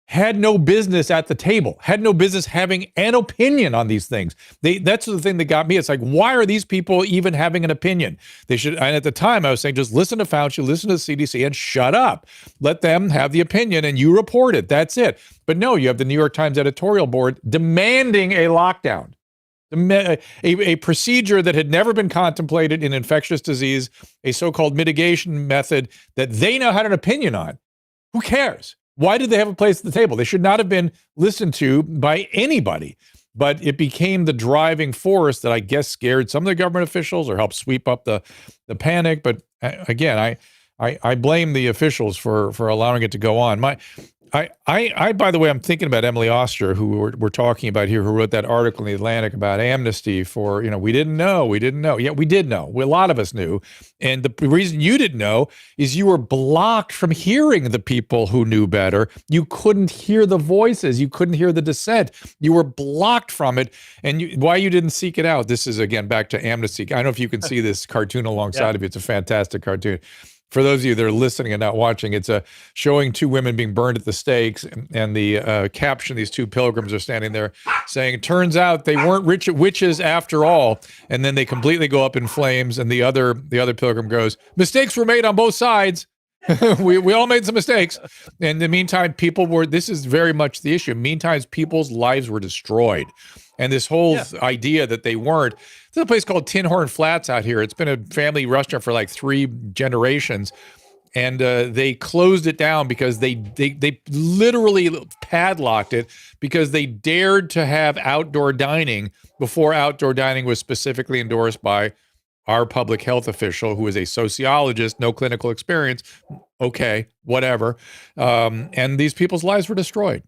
had no business at the table, had no business having an opinion on these things. That's the thing that got me. It's like, why are these people even having an opinion? They should, and at the time I was saying, just listen to Fauci, listen to the CDC, and shut up. Let them have the opinion and you report it. That's it. But no, you have the New York Times editorial board demanding a lockdown, a procedure that had never been contemplated in infectious disease, a so-called mitigation method that they now had an opinion on. Who cares? Why did they have a place at the table? They should not have been listened to by anybody. But it became the driving force that I guess scared some of the government officials or helped sweep up the panic. But again, I blame the officials for allowing it to go on. I by the way, I'm thinking about Emily Oster, who we're talking about here, who wrote that article in the Atlantic about amnesty for, we didn't know. Yeah, we did know. A lot of us knew. And the reason you didn't know is you were blocked from hearing the people who knew better. You couldn't hear the voices. You couldn't hear the dissent. You were blocked from it. And why you didn't seek it out. This is, again, back to amnesty. I don't know if you can see this cartoon alongside of you. It's a fantastic cartoon. For those of you that are listening and not watching, it's showing two women being burned at the stakes, and the caption, these two pilgrims are standing there saying, turns out they weren't witches after all. And then they completely go up in flames, and the other pilgrim goes, mistakes were made on both sides. we all made some mistakes. And in the meantime, this is very much the issue. Meantime, people's lives were destroyed. And this whole idea that they weren't. There's a place called Tin Horn Flats out here. It's been a family restaurant for like 3 generations. And they closed it down because they literally padlocked it because they dared to have outdoor dining before outdoor dining was specifically endorsed by our public health official, who is a sociologist, no clinical experience. Okay, whatever. And these people's lives were destroyed.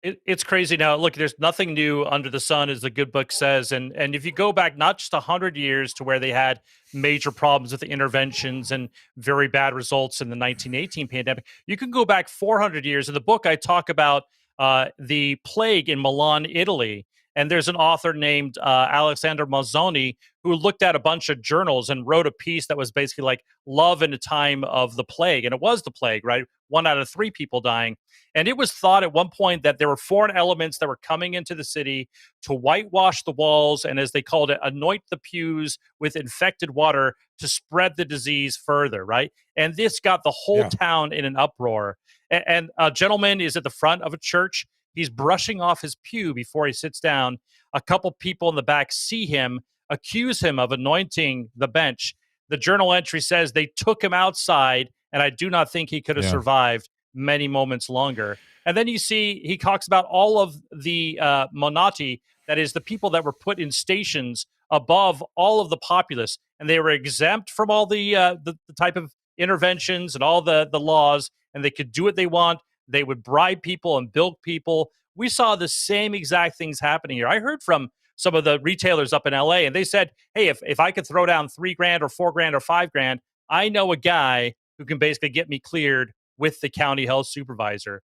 It's crazy now. Look, there's nothing new under the sun, as the good book says. And if you go back not just 100 years to where they had major problems with the interventions and very bad results in the 1918 pandemic, you can go back 400 years. In the book, I talk about the plague in Milan, Italy. And there's an author named Alexander Mazzoni who looked at a bunch of journals and wrote a piece that was basically like love in a time of the plague. And it was the plague, right? 1 out of 3 people dying. And it was thought at one point that there were foreign elements that were coming into the city to whitewash the walls and, as they called it, anoint the pews with infected water to spread the disease further, right? And this got the whole town in an uproar. And a gentleman is at the front of a church. He's brushing off his pew before he sits down. A couple people in the back see him, accuse him of anointing the bench. The journal entry says they took him outside, and I do not think he could have survived many moments longer. And then you see he talks about all of the monati, that is the people that were put in stations above all of the populace, and they were exempt from all the type of interventions and all the laws, and they could do what they want. They would bribe people and bilk people. We saw the same exact things happening here. I heard from some of the retailers up in LA, and they said, hey, if I could throw down $3,000 or $4,000 or $5,000, I know a guy who can basically get me cleared with the county health supervisor.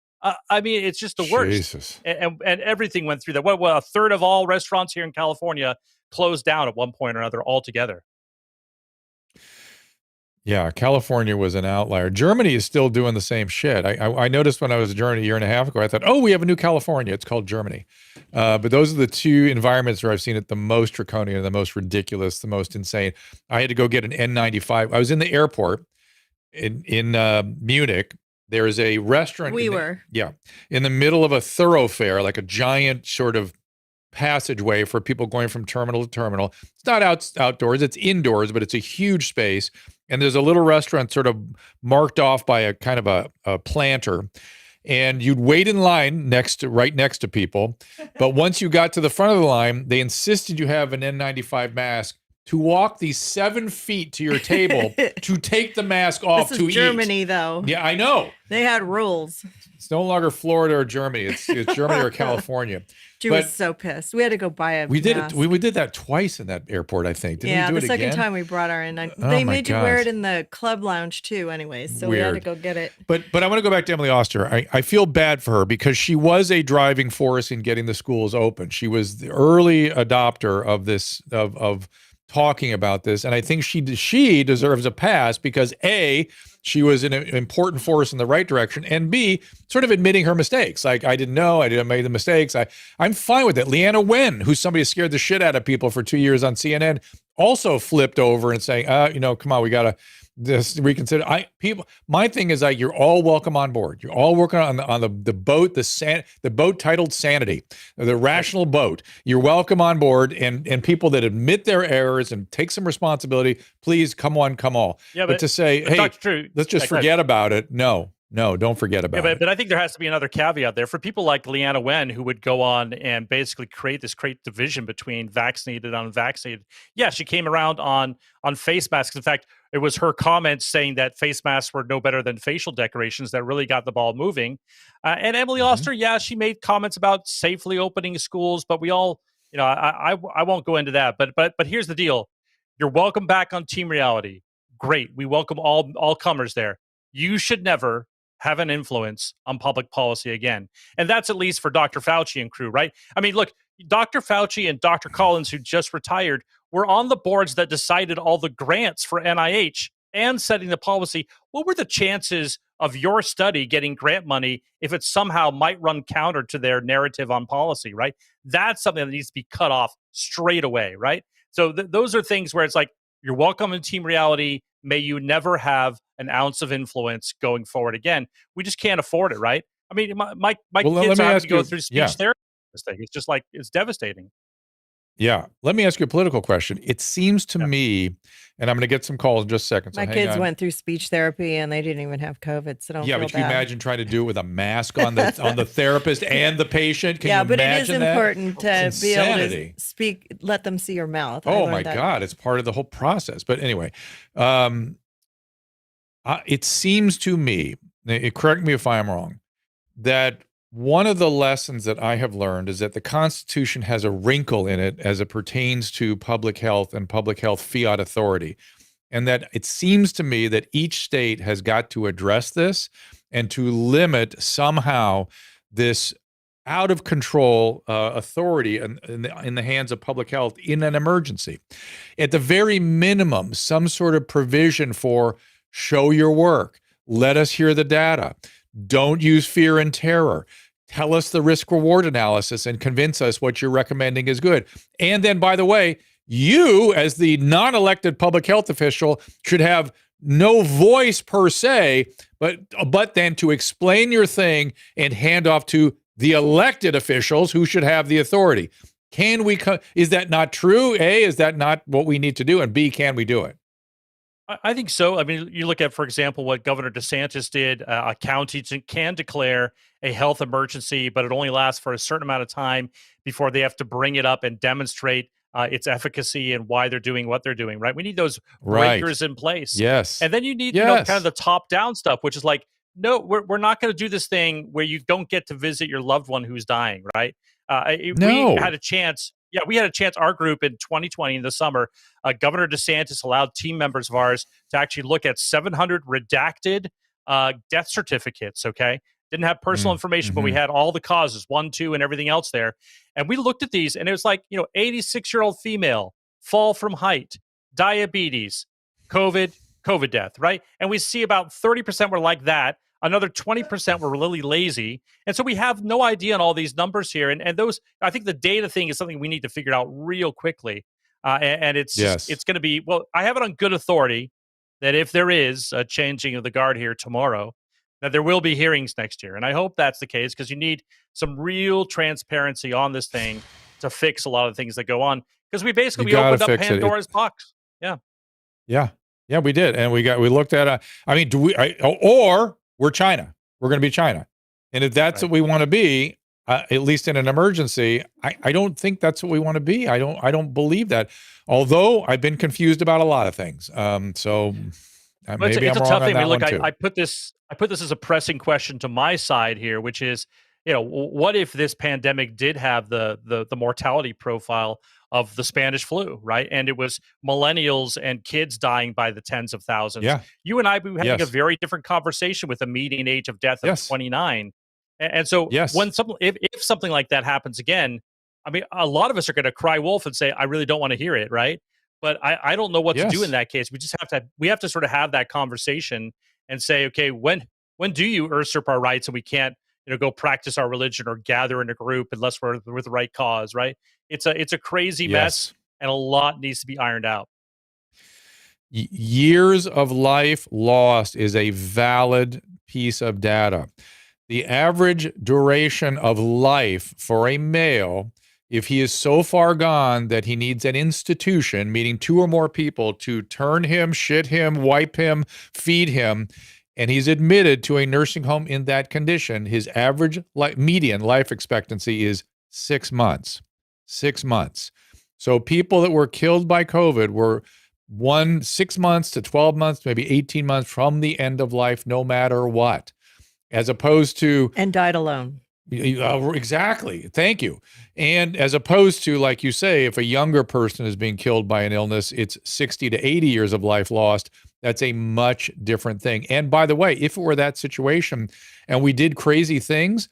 I mean, it's just the worst. Jesus. And everything went through that. Well, a third of all restaurants here in California closed down at one point or another altogether. Yeah, California was an outlier. Germany is still doing the same shit. I noticed when I was in Germany a year and a half ago, I thought, oh, we have a new California. It's called Germany. But those are the 2 environments where I've seen it the most draconian, the most ridiculous, the most insane. I had to go get an N95. I was in the airport in Munich. There is a restaurant. In the middle of a thoroughfare, like a giant sort of passageway for people going from terminal to terminal. It's not outdoors, it's indoors, but it's a huge space. And there's a little restaurant sort of marked off by a kind of a planter. And you'd wait in line right next to people. But once you got to the front of the line, they insisted you have an N95 mask to walk these 7 feet to your table to take the mask off this to is Germany, though. Yeah, I know. They had rules. It's no longer Florida or Germany. It's Germany or California. She was so pissed. We had to go buy a mask. We did that twice in that airport, I think. Didn't we do the it second again? time we brought our N95. They made you wear it in the club lounge too, anyways. So we had to go get it. But I want to go back to Emily Oster. I feel bad for her because she was a driving force in getting the schools open. She was the early adopter of this of talking about this, and I think she deserves a pass because A, she was an important force in the right direction, and B, sort of admitting her mistakes. Like, I didn't know, I didn't make the mistakes. I'm fine with it. Leanna Wen, who's somebody who scared the shit out of people for 2 years on CNN, also flipped over and saying, come on, we gotta just reconsider. My thing is like, you're all welcome on board. You're all working on the boat, the boat titled Sanity, the rational boat. You're welcome on board, and people that admit their errors and take some responsibility, please come on, come all. Yeah, but to say, hey, let's just forget about it. No, don't forget about it. But I think there has to be another caveat there for people like Leanna Wen, who would go on and basically create this great division between vaccinated and unvaccinated. Yeah, she came around on face masks. In fact, it was her comments saying that face masks were no better than facial decorations that really got the ball moving. And Emily Oster, she made comments about safely opening schools, but we all, I won't go into that. But here's the deal: you're welcome back on Team Reality. Great, we welcome all comers there. You should never have an influence on public policy again. And that's at least for Dr. Fauci and crew, right? I mean, look, Dr. Fauci and Dr. Collins, who just retired, were on the boards that decided all the grants for NIH and setting the policy. What were the chances of your study getting grant money if it somehow might run counter to their narrative on policy, right? That's something that needs to be cut off straight away, right? So those are things where it's like, you're welcome in Team Reality. May you never have an ounce of influence going forward again. We just can't afford it, right? I mean, my kids have to go through speech therapy. This thing. It's just like, it's devastating. Yeah. Let me ask you a political question. It seems to me, and I'm going to get some calls in just a second. So my kids went through speech therapy and they didn't even have COVID. So don't feel but bad. Can you imagine trying to do it with a mask on the therapist and the patient? Can you but it imagine is important to be able to speak, let them see your mouth. Oh my God. It's part of the whole process. But anyway, it seems to me, correct me if I'm wrong, that One of the lessons that I have learned is that the Constitution has a wrinkle in it as it pertains to public health and public health fiat authority. And that it seems to me that each state has got to address this and to limit somehow this out of control authority in the hands of public health in an emergency. At the very minimum, some sort of provision for show your work, let us hear the data, don't use fear and terror. Tell us the risk reward analysis and convince us what you're recommending is good. And then, by the way, you, as the non-elected public health official, should have no voice per se, but then to explain your thing and hand off to the elected officials who should have the authority. Is that not true? A, is that not what we need to do? And B, can we do it? I think so. I mean, you look at, for example, what Governor DeSantis did. A county can declare a health emergency, but it only lasts for a certain amount of time before they have to bring it up and demonstrate its efficacy and why they're doing what they're doing, right? We need those breakers in place. Yes. And then you need Yes. kind of the top-down stuff, which is like, no, we're not going to do this thing where you don't get to visit your loved one who's dying, right? No. We had a chance. Yeah, we had a chance. Our group in 2020 in the summer, Governor DeSantis allowed team members of ours to actually look at 700 redacted death certificates. Okay, didn't have personal information, but we had all the causes, 1, 2, and everything else there. And we looked at these, and it was like 86-year-old female, fall from height, diabetes, COVID death, right? And we see about 30% were like that. Another 20% were really lazy. And so we have no idea on all these numbers here. And those, I think the data thing is something we need to figure out real quickly. And it's it's going to be, well, I have it on good authority that if there is a changing of the guard here tomorrow, that there will be hearings next year. And I hope that's the case, because you need some real transparency on this thing to fix a lot of things that go on. Because we basically opened up Pandora's box. Yeah. Yeah, we did. And we looked at, or we're China. We're going to be China. And if that's what we want to be, at least in an emergency, I don't think that's what we want to be. I don't believe that. Although I've been confused about a lot of things. So maybe it's I'm a wrong tough on thing. that Look, one too. I put this as a pressing question to my side here, which is, what if this pandemic did have the mortality profile of the Spanish flu, right? And it was millennials and kids dying by the tens of thousands. Yeah. You and I would be having a very different conversation with a median age of death of 29. And so when if something like that happens again, I mean, a lot of us are going to cry wolf and say, I really don't want to hear it, right? But I don't know what to do in that case. We have to sort of have that conversation and say, okay, when do you usurp our rights and we can't go practice our religion or gather in a group unless we're with the right cause, right? It's a crazy mess, and a lot needs to be ironed out. Years of life lost is a valid piece of data. The average duration of life for a male, if he is so far gone that he needs an institution, meaning 2 or more people to turn him, shit him, wipe him, feed him, and he's admitted to a nursing home in that condition, his average median life expectancy is 6 months. 6 months. So people that were killed by COVID were 6 months to 12 months, maybe 18 months from the end of life, no matter what, as opposed to. And died alone. Exactly. Thank you. And as opposed to, like you say, if a younger person is being killed by an illness, it's 60 to 80 years of life lost. That's a much different thing. And by the way, if it were that situation and we did crazy things,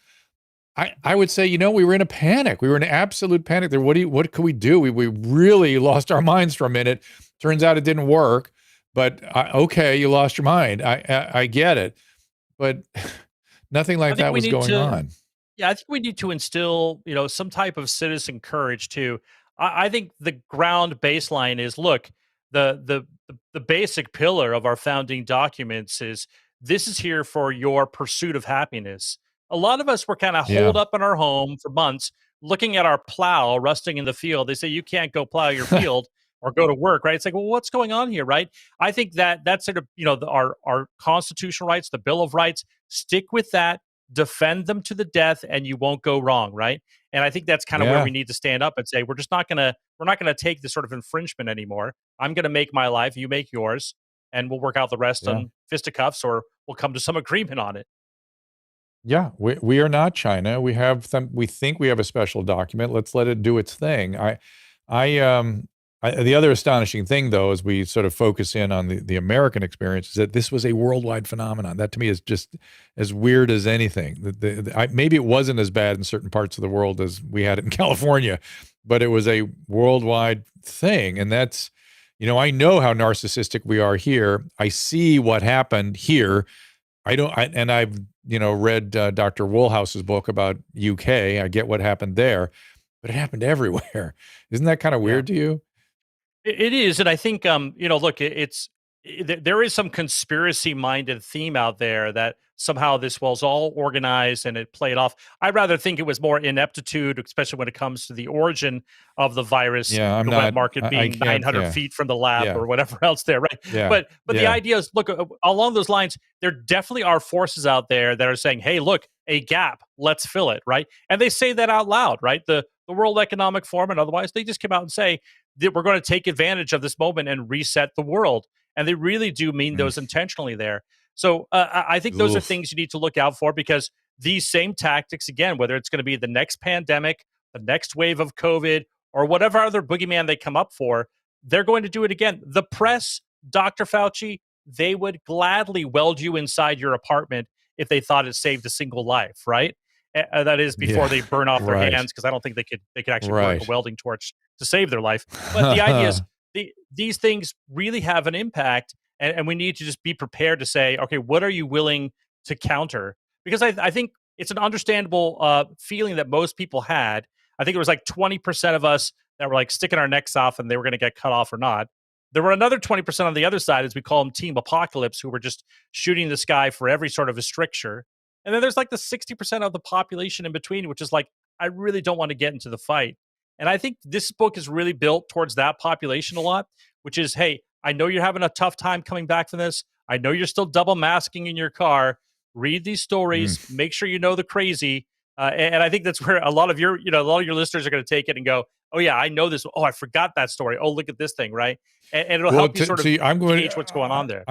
I would say, we were in a panic. We were in an absolute panic there. What could we do? We really lost our minds for a minute. Turns out it didn't work, but okay, you lost your mind. I get it, but nothing like that was going on. Yeah, I think we need to instill, some type of citizen courage too. I think the ground baseline is, look, the basic pillar of our founding documents is this is here for your pursuit of happiness. A lot of us were kind of holed up in our home for months, looking at our plow rusting in the field. They say you can't go plow your field or go to work, right? It's like, well, what's going on here, right? I think that's sort of, our constitutional rights, the Bill of Rights, stick with that, defend them to the death, and you won't go wrong, right? And I think that's kind of where we need to stand up and say, we're not gonna take this sort of infringement anymore. I'm gonna make my life, you make yours, and we'll work out the rest on fisticuffs, or we'll come to some agreement on it. Yeah, we are not China. We think we have a special document. Let's let it do its thing. The other astonishing thing, though, as we sort of focus in on the American experience, is that this was a worldwide phenomenon. That to me is just as weird as anything. Maybe it wasn't as bad in certain parts of the world as we had it in California, but it was a worldwide thing. And that's, I know how narcissistic we are here. I see what happened here. I've read Dr. Woolhouse's book about UK. I get what happened there, but it happened everywhere. Isn't that kind of weird to you? It is, and I think look, there is some conspiracy-minded theme out there that somehow this was all organized and it played off. I'd rather think it was more ineptitude, especially when it comes to the origin of the virus. Yeah, the wet market being 900 feet from the lab or whatever else there, right? Yeah, but the idea is, look, along those lines, there definitely are forces out there that are saying, "Hey, look, a gap, let's fill it," right? And they say that out loud, right? The World Economic Forum and otherwise, they just come out and say that we're going to take advantage of this moment and reset the world. And they really do mean those intentionally there. So I think those are things you need to look out for, because these same tactics, again, whether it's going to be the next pandemic, the next wave of COVID, or whatever other boogeyman they come up for, they're going to do it again. The press, Dr. Fauci, they would gladly weld you inside your apartment if they thought it saved a single life, right? That is before they burn off their hands, because I don't think they could actually work a welding torch to save their life. But the idea is these things really have an impact, and we need to just be prepared to say, okay, what are you willing to counter? Because I think it's an understandable feeling that most people had. I think it was like 20% of us that were like sticking our necks off and they were going to get cut off or not. There were another 20% on the other side, as we call them, Team Apocalypse, who were just shooting the sky for every sort of a stricture. And then there's like the 60% of the population in between, which is like, I really don't want to get into the fight. And I think this book is really built towards that population a lot, which is, hey, I know you're having a tough time coming back from this. I know you're still double masking in your car. Read these stories. Make sure you know the crazy. And I think that's where a lot of your listeners are going to take it and go, oh yeah, I know this. Oh, I forgot that story. Oh, look at this thing, right? And it'll help you sort of gauge what's going on there.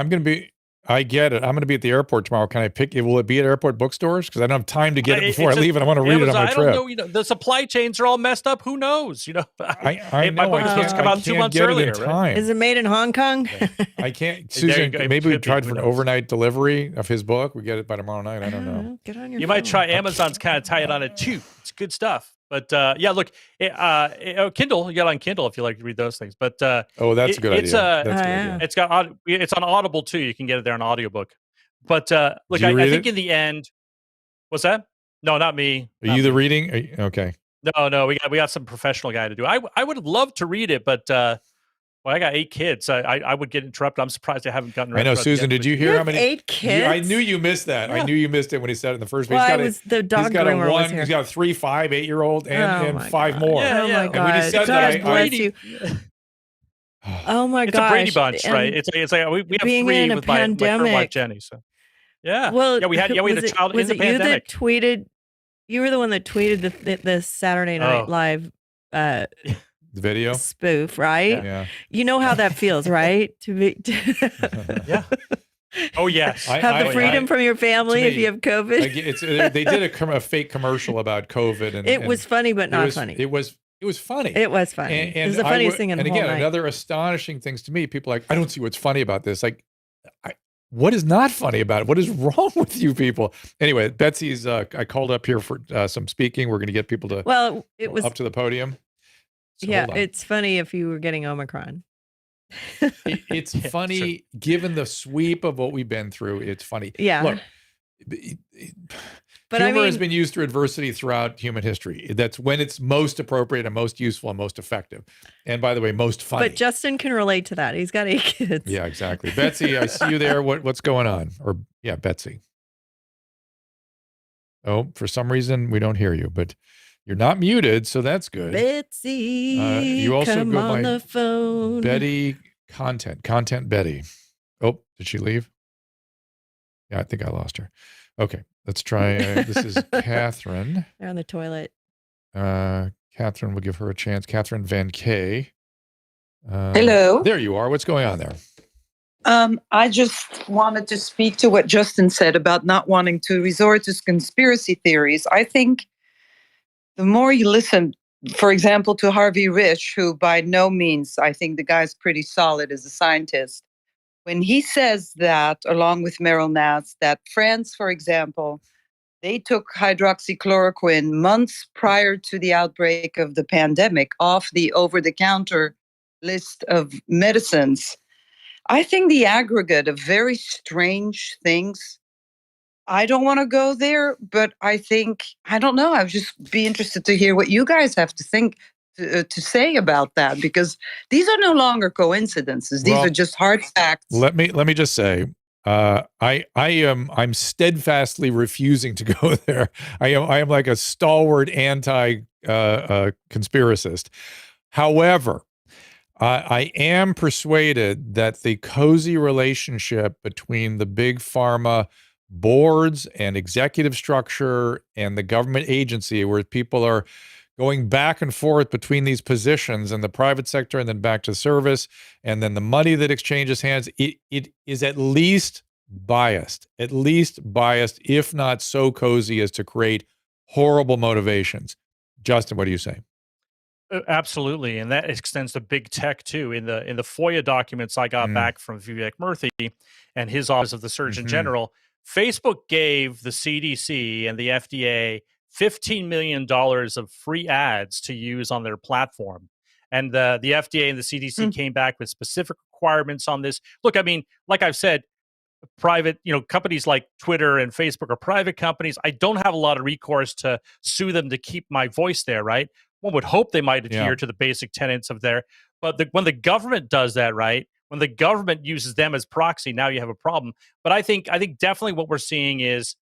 I get it. I'm going to be at the airport tomorrow. Can I pick it? Will it be at airport bookstores? Because I don't have time to get it before I leave, and I want to read it on my trip. I don't know. The supply chains are all messed up. Who knows? I know. My book was supposed to come out 2 months earlier. Right? Is it made in Hong Kong? I can't. Susan, maybe we tried for an overnight delivery of his book. We get it by tomorrow night. I don't know. Get on your You phone. might try Amazon's kind of tie it on it too. It's good stuff. But yeah, look, Kindle. You got it on Kindle if you like to read those things. But that's a good idea. That's good idea. It's on Audible too. You can get it there on audiobook. But look, I think in the end, what's that? No, not me. Are you the reading? Okay. No, we got some professional guy to do. I would love to read it, but I got 8 kids. I would get interrupted. I'm surprised I haven't gotten. I know, Susan. Did you hear how many 8 kids? I knew you missed that. Yeah. I knew you missed it when he said it in the first. Well, the dog groomer was here. He's got a 3, 5, 8-year-old and 5 more. Yeah, oh my God! When he said that, bless you. Oh my gosh! It's a Brady Bunch, right? It's like we have 3 with my current wife Jenny. So yeah, well, we had a child in the pandemic. You that tweeted? You were the one that tweeted the Saturday Night Live the video spoof, right? Yeah. You know how that feels, right? To be yeah. Oh yes. Have the freedom from your family if you have COVID. They did a fake commercial about COVID, and it was funny, but not funny. It was funny. It was funny. And it was the funniest thing in the whole night. And again, another astonishing things to me. People are like, I don't see what's funny about this. Like, what is not funny about it? What is wrong with you people? Anyway, Betsy's. I called up here for some speaking. We're going to get people to up to the podium. So yeah, it's funny if you were getting Omicron. It's funny given the sweep of what we've been through. It's funny. Yeah. Look, but humor has been used through adversity throughout human history. That's when it's most appropriate and most useful and most effective. And by the way, most funny. But Justin can relate to that. He's got 8 kids. Yeah, exactly. Betsy, I see you there. What's going on? Betsy. Oh, for some reason we don't hear you, but you're not muted, so that's good. Betsy, you also come go on by the phone. Betty Content Betty. Oh, did she leave? Yeah, I think I lost her. Okay, let's try. This is Catherine. They're on the toilet. Catherine, we'll give her a chance. Catherine Van Kay. Hello. There you are. What's going on there? I just wanted to speak to what Justin said about not wanting to resort to conspiracy theories. I think the more you listen, for example, to Harvey Rich, who by no means, I think the guy's pretty solid as a scientist, when he says that, along with Meryl Nass, that France, for example, they took hydroxychloroquine months prior to the outbreak of the pandemic off the over the counter list of medicines. I think the aggregate of very strange things. I don't want to go there, but I think, I don't know. I would just be interested to hear what you guys have to think, to say about that, because these are no longer coincidences. These are just hard facts. Let me just say, I'm steadfastly refusing to go there. I am like a stalwart anti conspiracist. However, I am persuaded that the cozy relationship between the big pharma boards and executive structure and the government agency, where people are going back and forth between these positions and the private sector and then back to service, and then the money that exchanges hands, it is at least biased, if not so cozy as to create horrible motivations. Justin, what do you say? Absolutely, and that extends to big tech too. In the FOIA documents I got back from Vivek Murthy and his office of the Surgeon General, Facebook gave the CDC and the FDA $15 million of free ads to use on their platform, and the FDA and the CDC came back with specific requirements on this. Look, I mean, like I've said, private, companies like Twitter and Facebook are private companies. I don't have a lot of recourse to sue them to keep my voice there, right? One would hope they might adhere to the basic tenets of their, but when the government does that, right? When the government uses them as proxy, now you have a problem. But I think definitely what we're seeing is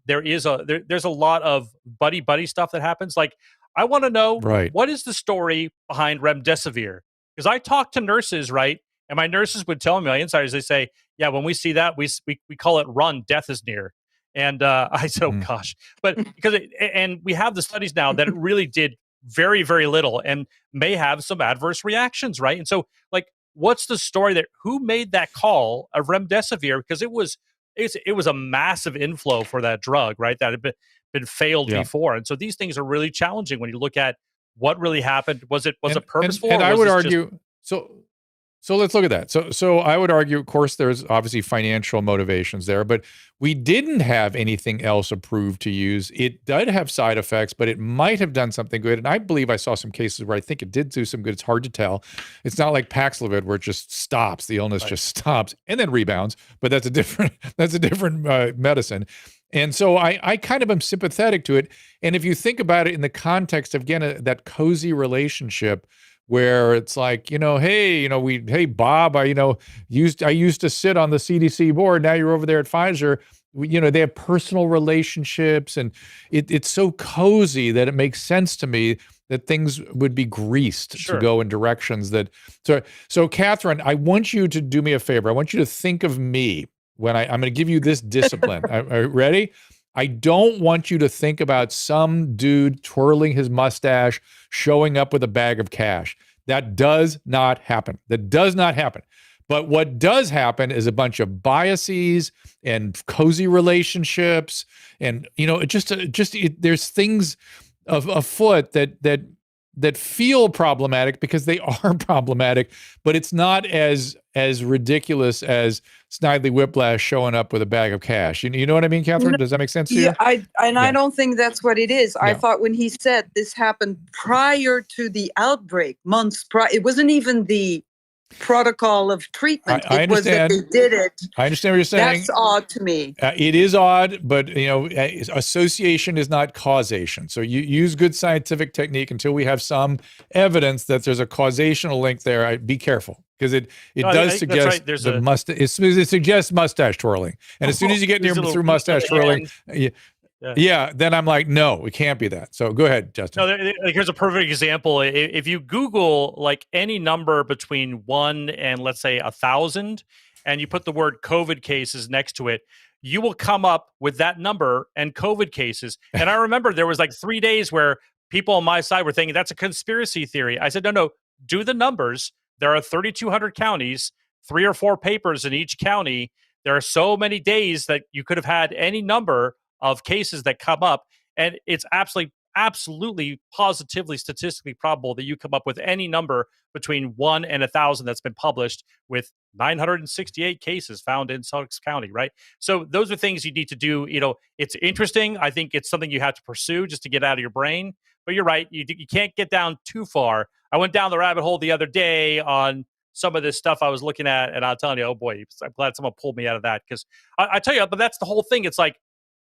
there's a lot of buddy stuff that happens. Like, I want to know, what is the story behind remdesivir? Because I talk to nurses, right? And my nurses would tell me, my insiders, they say, yeah, when we see that, we call it run, death is near. And I said, oh gosh, but and we have the studies now that it really did very, very little and may have some adverse reactions, right? And so, like, what's the story there? Who made that call of remdesivir? Because it was a massive inflow for that drug, right? That had been failed before. And so these things are really challenging when you look at what really happened. Was it purposeful? And I would argue So let's look at that. So I would argue, of course, there's obviously financial motivations there, but we didn't have anything else approved to use. It did have side effects, but it might have done something good. And I believe I saw some cases where I think it did do some good. It's hard to tell. It's not like Paxlovid where it just stops. The illness just stops and then rebounds. But that's a different medicine. And so I kind of am sympathetic to it. And if you think about it in the context of, again, that cozy relationship, where it's like, hey, Bob, I used to sit on the CDC board. Now you're over there at Pfizer. They have personal relationships, and it's so cozy that it makes sense to me that things would be greased to go in directions that. So Catherine, I want you to do me a favor. I want you to think of me when I'm going to give you this discipline. Are you ready? I don't want you to think about some dude twirling his mustache, showing up with a bag of cash. That does not happen. But what does happen is a bunch of biases and cozy relationships, and there's things afoot that feel problematic because they are problematic, but it's not as ridiculous as Snidely Whiplash showing up with a bag of cash. You know what I mean, Catherine? Does that make sense to you? I don't think that's what it is. I thought when he said this happened prior to the outbreak, months prior, it wasn't even the protocol of treatment. I it was that understand. they did it. I understand what you're saying. That's odd to me. It is odd, but association is not causation. So you use good scientific technique until we have some evidence that there's a causational link there. Be careful, because it does suggest it suggests mustache twirling, and as soon as you get near through mustache twirling. Yeah, then I'm like, no, it can't be that. So go ahead, Justin. No, here's a perfect example. If you Google like any number between 1 and let's say 1,000, and you put the word COVID cases next to it, you will come up with that number and COVID cases. And I remember there was like 3 days where people on my side were thinking that's a conspiracy theory. I said, no, do the numbers. There are 3,200 counties. 3 or 4 papers in each county. There are so many days that you could have had any number of cases that come up, and it's absolutely positively statistically probable that you come up with any number between 1 and 1,000 that's been published, with 968 cases found in Sussex County, right? So those are things you need to do. It's interesting. I think it's something you have to pursue just to get out of your brain. But you're right. You can't get down too far. I went down the rabbit hole the other day on some of this stuff I was looking at, and I'll tell you, oh boy, I'm glad someone pulled me out of that, because I tell you, but that's the whole thing. It's like,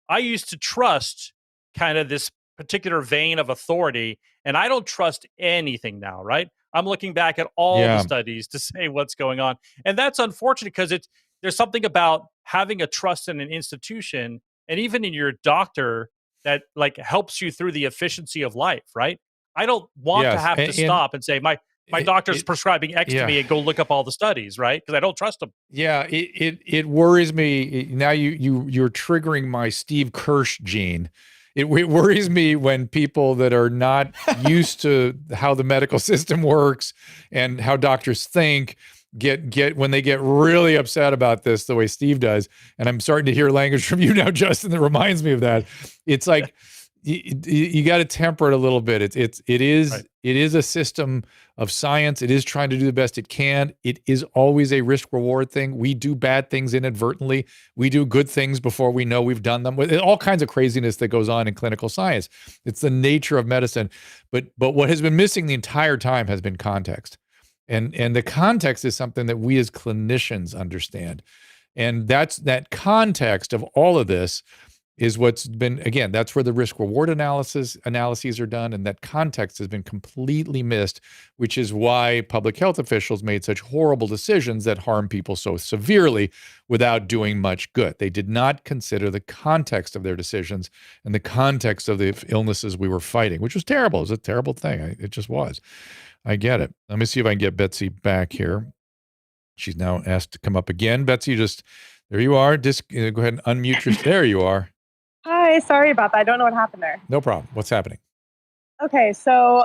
I used to trust kind of this particular vein of authority, and I don't trust anything now, right? I'm looking back at all the studies to say what's going on. And that's unfortunate, because there's something about having a trust in an institution, and even in your doctor, that like helps you through the efficiency of life, right? I don't want to have to stop and say, my doctor's prescribing X to me, and go look up all the studies, right? Because I don't trust them. Yeah, it worries me. Now you're triggering my Steve Kirsch gene. It worries me when people that are not used to how the medical system works and how doctors think get when they get really upset about this the way Steve does. And I'm starting to hear language from you now, Justin, that reminds me of that. It's like you got to temper it a little bit. It is a system of science. It is trying to do the best it can. It is always a risk reward thing. We do bad things inadvertently. We do good things before we know we've done them. With all kinds of craziness that goes on in clinical science. It's the nature of medicine. But what has been missing the entire time has been context. And the context is something that we as clinicians understand. And that context of all of this is what's been, again, that's where the risk reward analyses are done. And that context has been completely missed, which is why public health officials made such horrible decisions that harm people so severely without doing much good. They did not consider the context of their decisions and the context of the illnesses we were fighting, which was terrible. It was a terrible thing. It just was. I get it. Let me see if I can get Betsy back here. She's now asked to come up again. Betsy, there you are. Go ahead and unmute there you are. Hi, sorry about that. I don't know what happened there. No problem. What's happening? Okay, so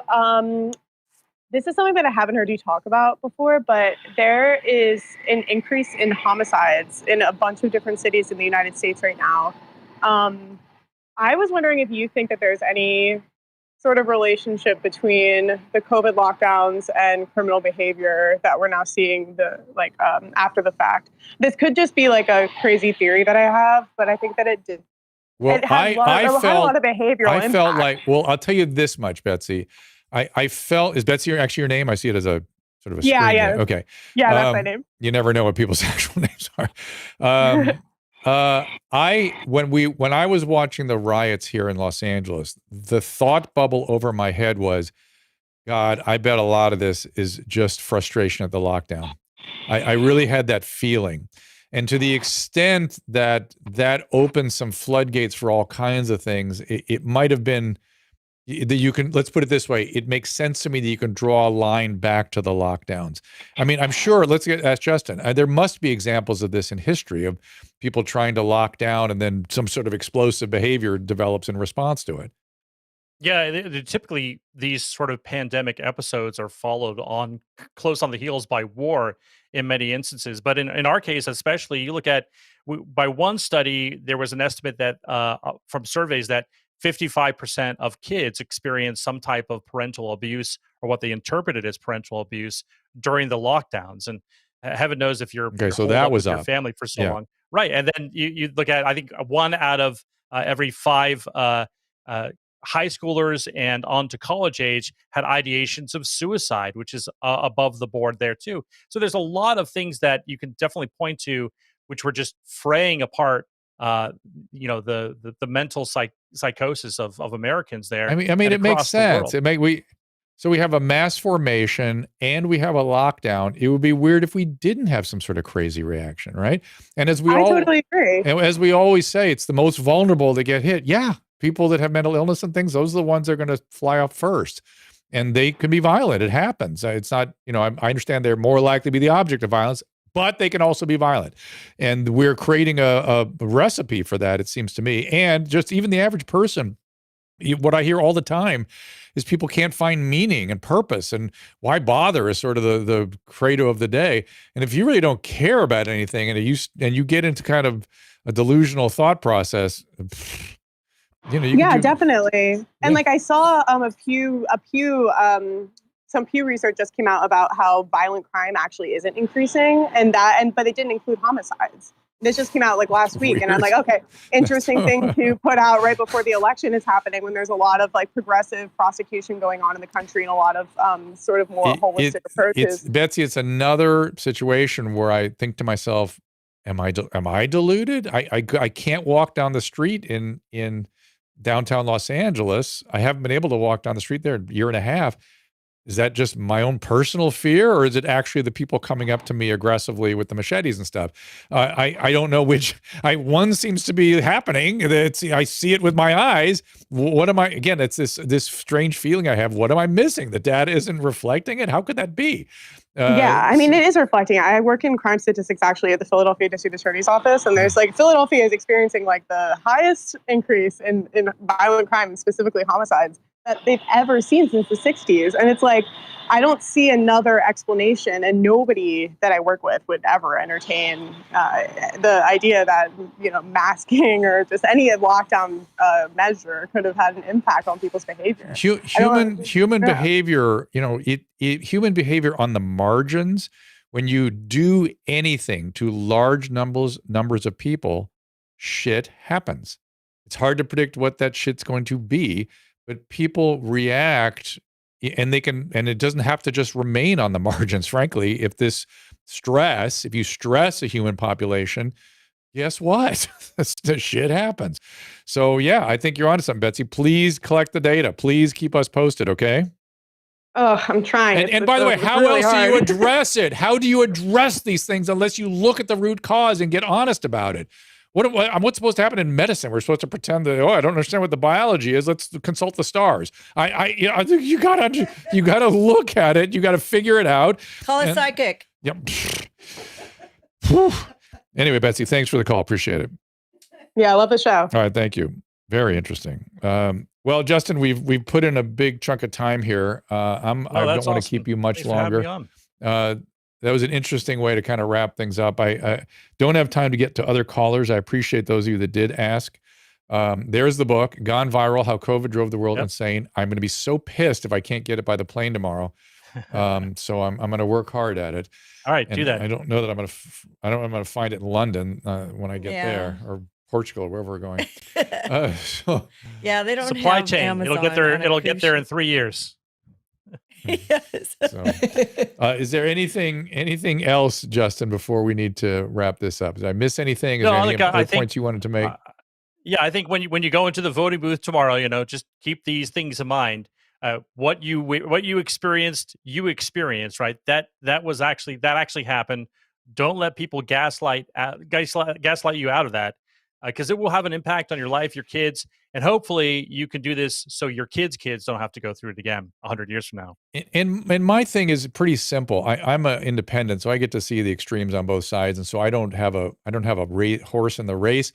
this is something that I haven't heard you talk about before, but there is an increase in homicides in a bunch of different cities in the United States right now. I was wondering if you think that there's any sort of relationship between the COVID lockdowns and criminal behavior that we're now seeing after the fact. This could just be like a crazy theory that I have, but I think that it did. Well, it had a lot of behavioral impact. Felt like, well, I'll tell you this much, Betsy. I felt, is Betsy actually your name? I see it as a sort of a screen name. Okay. Yeah, that's my name. You never know what people's actual names are. When I was watching the riots here in Los Angeles, the thought bubble over my head was, God, I bet a lot of this is just frustration at the lockdown. I really had that feeling. And to the extent that opened some floodgates for all kinds of things, it might have been that you can, let's put it this way, it makes sense to me that you can draw a line back to the lockdowns. I mean, I'm sure, ask Justin, there must be examples of this in history of people trying to lock down and then some sort of explosive behavior develops in response to it. Yeah, typically these sort of pandemic episodes are followed on close on the heels by war in many instances. But in our case, especially, you look at, by one study, there was an estimate that from surveys that 55% of kids experience some type of parental abuse, or what they interpreted as parental abuse, during the lockdowns. And heaven knows if you're so that was your family for so long, right? And then you look at, I think 1 out of every 5 high schoolers and on to college age had ideations of suicide, which is above the board there too. So there's a lot of things that you can definitely point to, which were just fraying apart the mental psychosis of Americans there. I mean, it makes sense. So we have a mass formation and we have a lockdown. It would be weird if we didn't have some sort of crazy reaction, right? And I totally agree. And as we always say, it's the most vulnerable to get hit. Yeah, people that have mental illness and things, those are the ones that are going to fly off first. And they can be violent. It happens. It's not, I understand they're more likely to be the object of violence, but they can also be violent. And we're creating a recipe for that, it seems to me. And just even the average person what I hear all the time is people can't find meaning and purpose, and why bother is sort of the credo of the day. And if you really don't care about anything, and you get into kind of a delusional thought process, you know, Yeah, definitely. And like I saw some Pew research just came out about how violent crime actually isn't increasing, but it didn't include homicides. This just came out like last week, and I'm like, okay, interesting thing to put out right before the election is happening, when there's a lot of like progressive prosecution going on in the country and a lot of sort of more holistic approaches. Betsy, it's another situation where I think to myself, am I deluded? I can't walk down the street in downtown Los Angeles. I haven't been able to walk down the street there in a year and a half. Is that just my own personal fear, or is it actually the people coming up to me aggressively with the machetes and stuff? I don't know which. One seems to be happening. I see it with my eyes. What am I? Again, it's this strange feeling I have. What am I missing? The data isn't reflecting it. How could that be? Yeah, I mean, it is reflecting. I work in crime statistics actually at the Philadelphia District Attorney's Office, and there's like Philadelphia is experiencing like the highest increase in violent crime, and specifically homicides, that they've ever seen since the 60s. And it's like, I don't see another explanation, and nobody that I work with would ever entertain the idea that, you know, masking or just any lockdown measure could have had an impact on people's behavior. Human behavior, you know, human behavior on the margins, when you do anything to large numbers of people, shit happens. It's hard to predict what that shit's going to be, but people react, and it doesn't have to just remain on the margins, frankly. If you stress a human population, guess what? The shit happens. So yeah, I think you're onto something, Betsy. Please collect the data. Please keep us posted, okay? Oh, I'm trying. And by the way, how else do you address it? How do you address these things unless you look at the root cause and get honest about it? What's supposed to happen in medicine? We're supposed to pretend that, I don't understand what the biology is. Let's consult the stars. You gotta look at it. You gotta figure it out. Call a psychic. Yep. Anyway, Betsy, thanks for the call. Appreciate it. Yeah, I love the show. All right, thank you. Very interesting. Well, Justin, we've put in a big chunk of time here. I don't want to keep you much longer. That was an interesting way to kind of wrap things up. I don't have time to get to other callers. I appreciate those of you that did ask. There's the book, Gone Viral, How COVID Drove the World Insane. I'm going to be so pissed if I can't get it by the plane tomorrow. So I'm going to work hard at it. All right, do that. I don't know that I'm going to find it in London when I get there, or Portugal, or wherever we're going. Yeah, they don't supply have chain. Amazon It'll get there in 3 years. Yes. So, is there anything else, Justin, before we need to wrap this up? Did I miss anything? Is there any other points you wanted to make? Yeah, I think when you go into the voting booth tomorrow, just keep these things in mind. What you experienced, right? That actually happened. Don't let people gaslight you out of that, because it will have an impact on your life, your kids, and hopefully you can do this so your kids' don't have to go through it again 100 years from now. And my thing is pretty simple. I'm an independent, so I get to see the extremes on both sides, and so I don't have a horse in the race.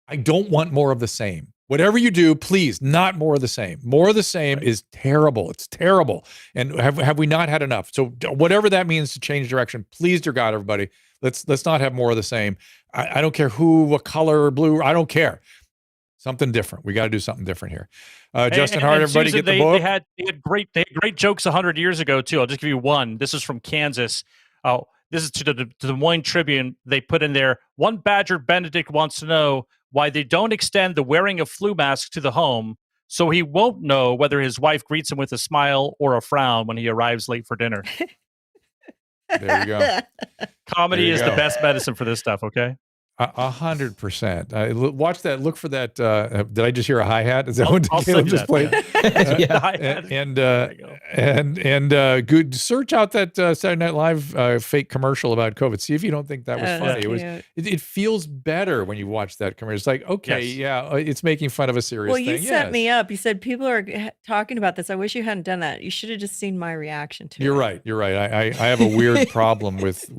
I don't want more of the same. Whatever you do, please, not more of the same. More of the same is terrible. It's terrible. And have we not had enough? So whatever that means to change direction, please, dear God, everybody, let's not have more of the same. I don't care what color, blue, I don't care. Something different. We got to do something differerent here. Justin Hart, everybody, Susan, get the book. They had great jokes 100 years ago too. I'll just give you one. This is from Kansas. This is to the Des Moines Tribune. They put in there, one Badger Benedict wants to know why they don't extend the wearing of flu masks to the home, so he won't know whether his wife greets him with a smile or a frown when he arrives late for dinner. There you go. Comedy is the best medicine for this stuff, okay? 100%. Watch that. Look for that. Did I just hear a hi-hat? Is that what Caleb just played? Good. Search out that Saturday Night Live fake commercial about COVID. See if you don't think that was funny. It feels better when you watch that commercial. It's like, okay, it's making fun of a serious thing. Well, you set me up. You said people are talking about this. I wish you hadn't done that. You should have just seen my reaction to it. You're right. I have a weird problem with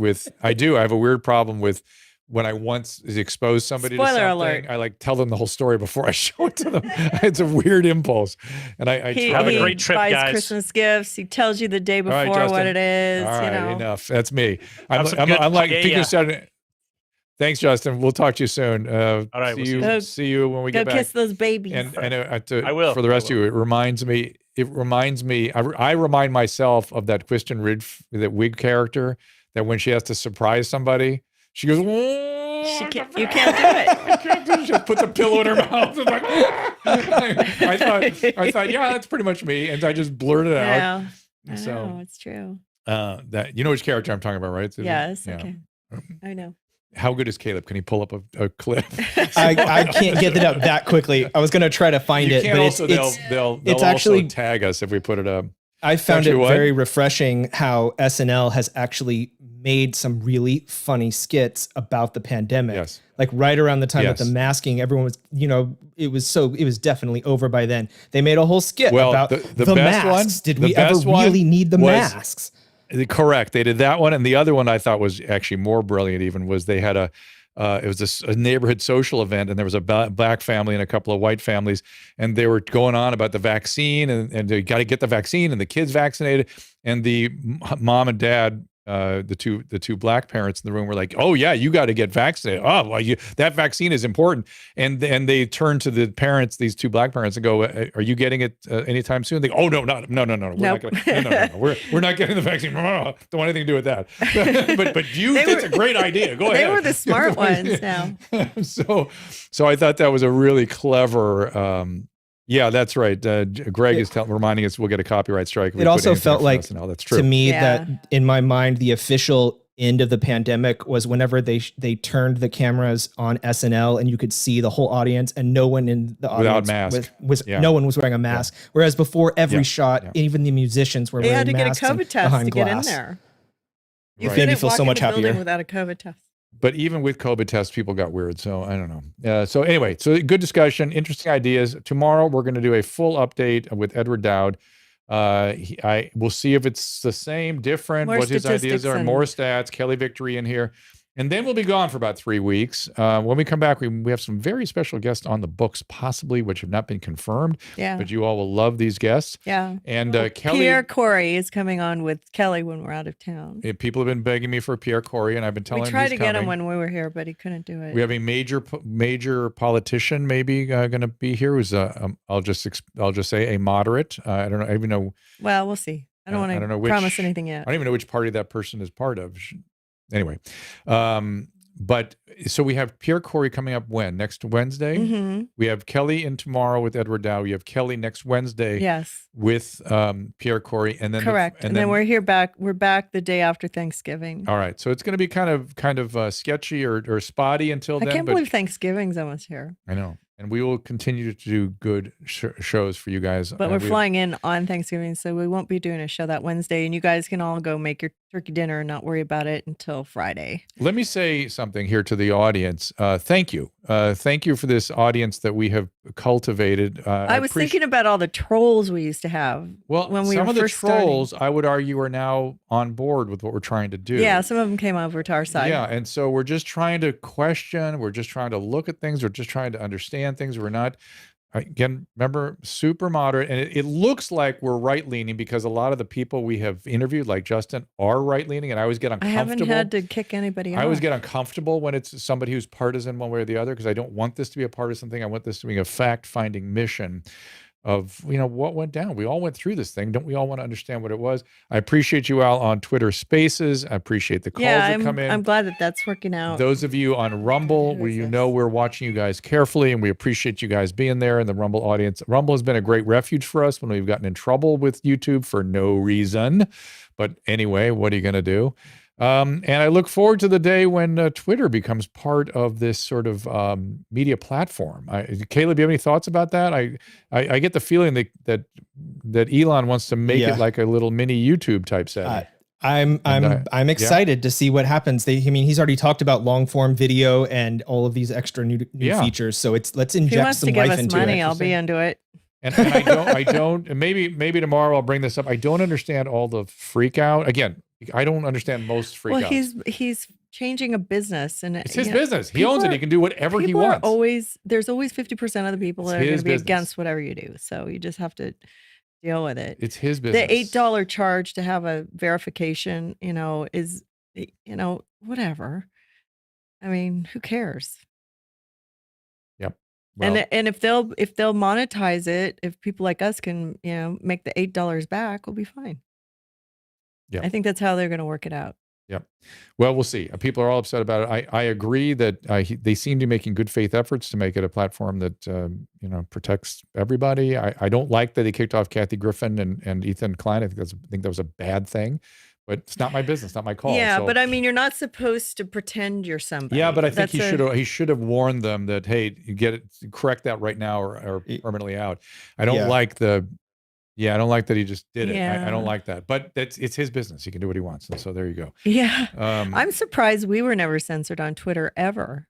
I have a weird problem with when I once exposed somebody to Spoiler something, alert. I like tell them the whole story before I show it to them. It's a weird impulse, and I He, try Have a to- great trip, buys guys. Christmas gifts. He tells you the day All right, before what Justin. it is. All right, you know. enough. That's me. Have some good I'm like paella. Pico Saturday. Thanks, Justin. We'll talk to you soon. All right, see we'll see you. you soon. See you when we Go get back. kiss those babies. And I will. For the rest I of you, it reminds me. I remind myself of that Kristen Ridge, that wig character, that when she has to surprise somebody, she goes, you can't do it. She just puts a pillow in her mouth. And like, I thought, yeah, that's pretty much me, and I just blurted it out. Yeah. I So, know, it's true. that you know which character I'm talking about, right? Susan? Yes. Yeah. Okay. I know. How good is Caleb? Can he pull up a clip? I can't get it up that quickly. I was going to try to find You it, can't but also, they'll it's also actually- tag us if we put it up. I found it actually what? very refreshing how SNL has actually made some really funny skits about the pandemic. Yes. Like right around the time Yes. of the masking, everyone was, it was definitely over by then. They made a whole skit Well, about the the best one- masks. Did the we ever best one really need the was- masks? Correct. They did that one, and the other one I thought was actually more brilliant. Even was they had it was a neighborhood social event, and there was a black family and a couple of white families, and they were going on about the vaccine, and they got to get the vaccine, and the kids vaccinated, and the mom and dad. The two black parents in the room were like, "Oh yeah, you got to get vaccinated. Oh, well, that vaccine is important." And they turned to the parents, these two black parents, and go, "Are you getting it anytime soon?" They go, "Oh no, no. We're Nope. not gonna, no. We're not getting the vaccine. Don't want anything to do with that." but you, They it's were- a great idea. Go ahead. They were the smart ones now. So I thought that was a really clever. Yeah, that's right. Greg is reminding us we'll get a copyright strike. if we It put also anything felt for like, SNL. That's true. to me, Yeah. that in my mind, the official end of the pandemic was whenever they turned the cameras on SNL and you could see the whole audience and no one in the Without audience mask. was Yeah. no one was wearing a mask. Whereas before every Yeah. shot, Yeah. even the musicians were They wearing had to get a masks and COVID test behind to get in glass. there. You Right. Made me couldn't feel walk so in much the building happier. without a COVID test. But even with COVID tests, people got weird. So I don't know. So anyway, so good discussion, interesting ideas. Tomorrow we're going to do a full update with Edward Dowd. I will see if it's the same, different, More what his ideas statistics are, and- more stats. Kelly Victory in here. And then we'll be gone for about 3 weeks. When we come back, we have some very special guests on the books, possibly, which have not been confirmed. Yeah. But you all will love these guests. Yeah. And Kelly, Pierre Corey is coming on with Kelly when we're out of town. people have been begging me for Pierre Corey, and I've been telling We him tried he's to get him coming. when we were here, but he couldn't do it. We have a major politician maybe going to be here. Who's I'll just say a moderate. I don't know. I even know. Well, we'll see. I don't I want don't know to which- promise anything I yet. don't even know which party that person is part of. Anyway, but so we have Pierre Corey coming up when? Next Wednesday? Hmm. We have Kelly in tomorrow with Edward Dow. We have Kelly next Wednesday Yes. with Pierre Corey. And then Correct. And then we're here back. We're back the day after Thanksgiving. all right. So it's going to be kind of sketchy or spotty until I then. can't but believe Thanksgiving's almost here. I know. And we will continue to do good shows for you guys. But we're flying in on Thanksgiving, so we won't be doing a show that Wednesday. And you guys can all go make your turkey dinner and not worry about it until Friday. Let me say something here to the audience. Thank you. Thank you for this audience that we have cultivated. I was thinking about all the trolls we used to have. well, when we some were of the first starting. trolls, I would argue, are now on board with what we're trying to do. Yeah, some of them came over to our side. Yeah, and so we're just trying to question. We're just trying to look at things. We're just trying to understand things. We're not, again, remember, super moderate. And it looks like we're right-leaning because a lot of the people we have interviewed, like Justin, are right-leaning, and I always get I uncomfortable. haven't had to kick anybody out. I always get uncomfortable when it's somebody who's partisan one way or the other because I don't want this to be a partisan thing. I want this to be a fact-finding mission of, what went down. We all went through this thing. Don't we all want to understand what it was? I appreciate you all on Twitter Spaces. I appreciate the calls that come in. I'm glad that that's working out. Those of you on Rumble, where we're watching you guys carefully, and we appreciate you guys being there in the Rumble audience. Rumble has been a great refuge for us when we've gotten in trouble with YouTube for no reason. But anyway, what are you going to do? And I look forward to the day when Twitter becomes part of this sort of media platform. Caleb, do you have any thoughts about that? I get the feeling that Elon wants to make it like a little mini YouTube type setting. I'm excited to see what happens. He's already talked about long form video and all of these extra new features. So let's if he inject wants some to give life us into money, it. I'll be into it. And I don't, and maybe tomorrow I'll bring this up. I don't understand all the freak out. Again, I don't understand most freak Well, outs. he's changing a business, and it's his business. He owns it. He can do whatever he wants. There's always 50% of the people that are going to be business. against whatever you do. So you just have to deal with it. It's his business. The $8 charge to have a verification, is, whatever. I mean, who cares? Yep. Well, And if they'll monetize it, if people like us can, make the $8 back, we'll be fine. Yeah. I think that's how they're going to work it out. Yep. Well, we'll see. People are all upset about it. I agree that they seem to be making good faith efforts to make it a platform that protects everybody. I don't like that they kicked off Kathy Griffin and Ethan Klein. I think that was a bad thing, but it's not my business, not my call. Yeah, So, but I mean, you're not supposed to pretend you're somebody. yeah, but I think he should have warned them that, hey, you correct that right now or permanently out. I don't like I don't like that he just did it. I don't like that. But it's his business. He can do what he wants. And so there you go. Yeah. I'm surprised we were never censored on Twitter ever.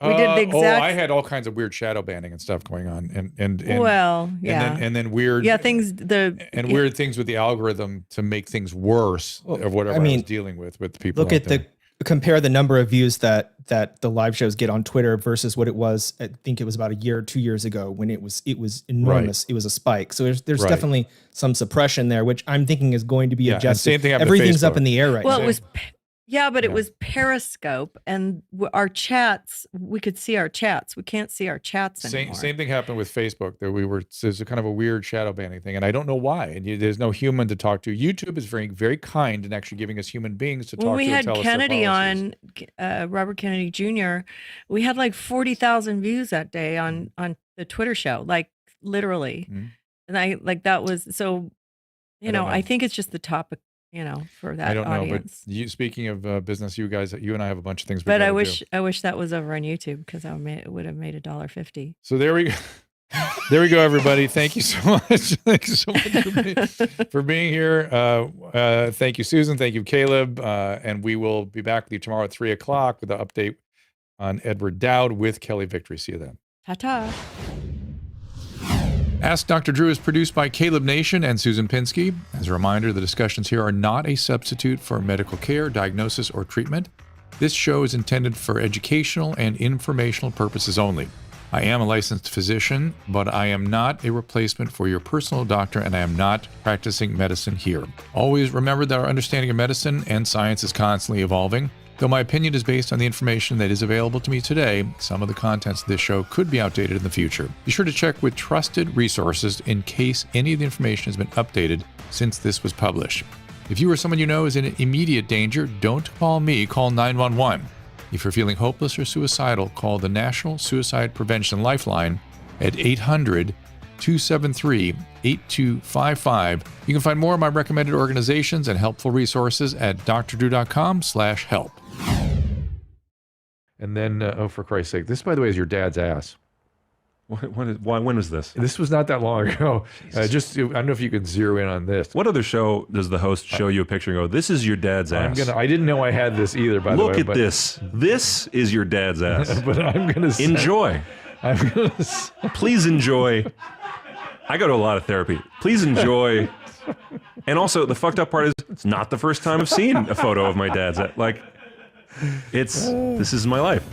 We did the exact. I had all kinds of weird shadow banning and stuff going on, and well, yeah, and then weird things weird things with the algorithm to make things worse of whatever I was dealing with people. Look at compare the number of views that the live shows get on Twitter versus what it was. I think it was about a year or 2 years ago when it was enormous. Right. It was a spike. So there's definitely some suppression there, which I'm thinking is going to be adjusted. Same thing happened Everything's to Facebook. up in the air right now. Well, it was. Yeah, but it was Periscope, and our chats, we could see our chats. We can't see our chats anymore. Same thing happened with Facebook. There's a kind of a weird shadow banning thing, and I don't know why. And there's no human to talk to. YouTube is very, very kind in actually giving us human beings to talk to. When we had and tell Kennedy us their on, Robert Kennedy Jr., we had like 40,000 views that day on the Twitter show, like literally. Mm-hmm. And that was, so, I think it's just the topic. For that I don't audience. know, but speaking of business, you and I have a bunch of things. But I wish that was over on YouTube because it would have made $1.50. So there we go. There we go, everybody. Thank you so much. Thank you so much for being here. Thank you, Susan. Thank you, Caleb. And we will be back with you tomorrow at 3:00 with an update on Edward Dowd with Kelly Victory. See you then. Ta-ta. Ask Dr. Drew is produced by Caleb Nation and Susan Pinsky. As a reminder, the discussions here are not a substitute for medical care, diagnosis, or treatment. This show is intended for educational and informational purposes only. I am a licensed physician, but I am not a replacement for your personal doctor, and I am not practicing medicine here. Always remember that our understanding of medicine and science is constantly evolving. Though my opinion is based on the information that is available to me today, some of the contents of this show could be outdated in the future. Be sure to check with trusted resources in case any of the information has been updated since this was published. If you or someone you know is in immediate danger, don't call me, call 911. If you're feeling hopeless or suicidal, call the National Suicide Prevention Lifeline at 800-273-8255. You can find more of my recommended organizations and helpful resources at drdrew.com/help. And then, for Christ's sake, this, by the way, is your dad's ass. When was this? This was not that long ago. I don't know if you can zero in on this. What other show does the host show you a picture and go, this is your dad's ass? I didn't know I had this either, by the way. Look at this. This is your dad's ass. But I'm going to enjoy. Please enjoy. I go to a lot of therapy. Please enjoy. And also, the fucked up part is, it's not the first time I've seen a photo of my dad's ass. This is my life.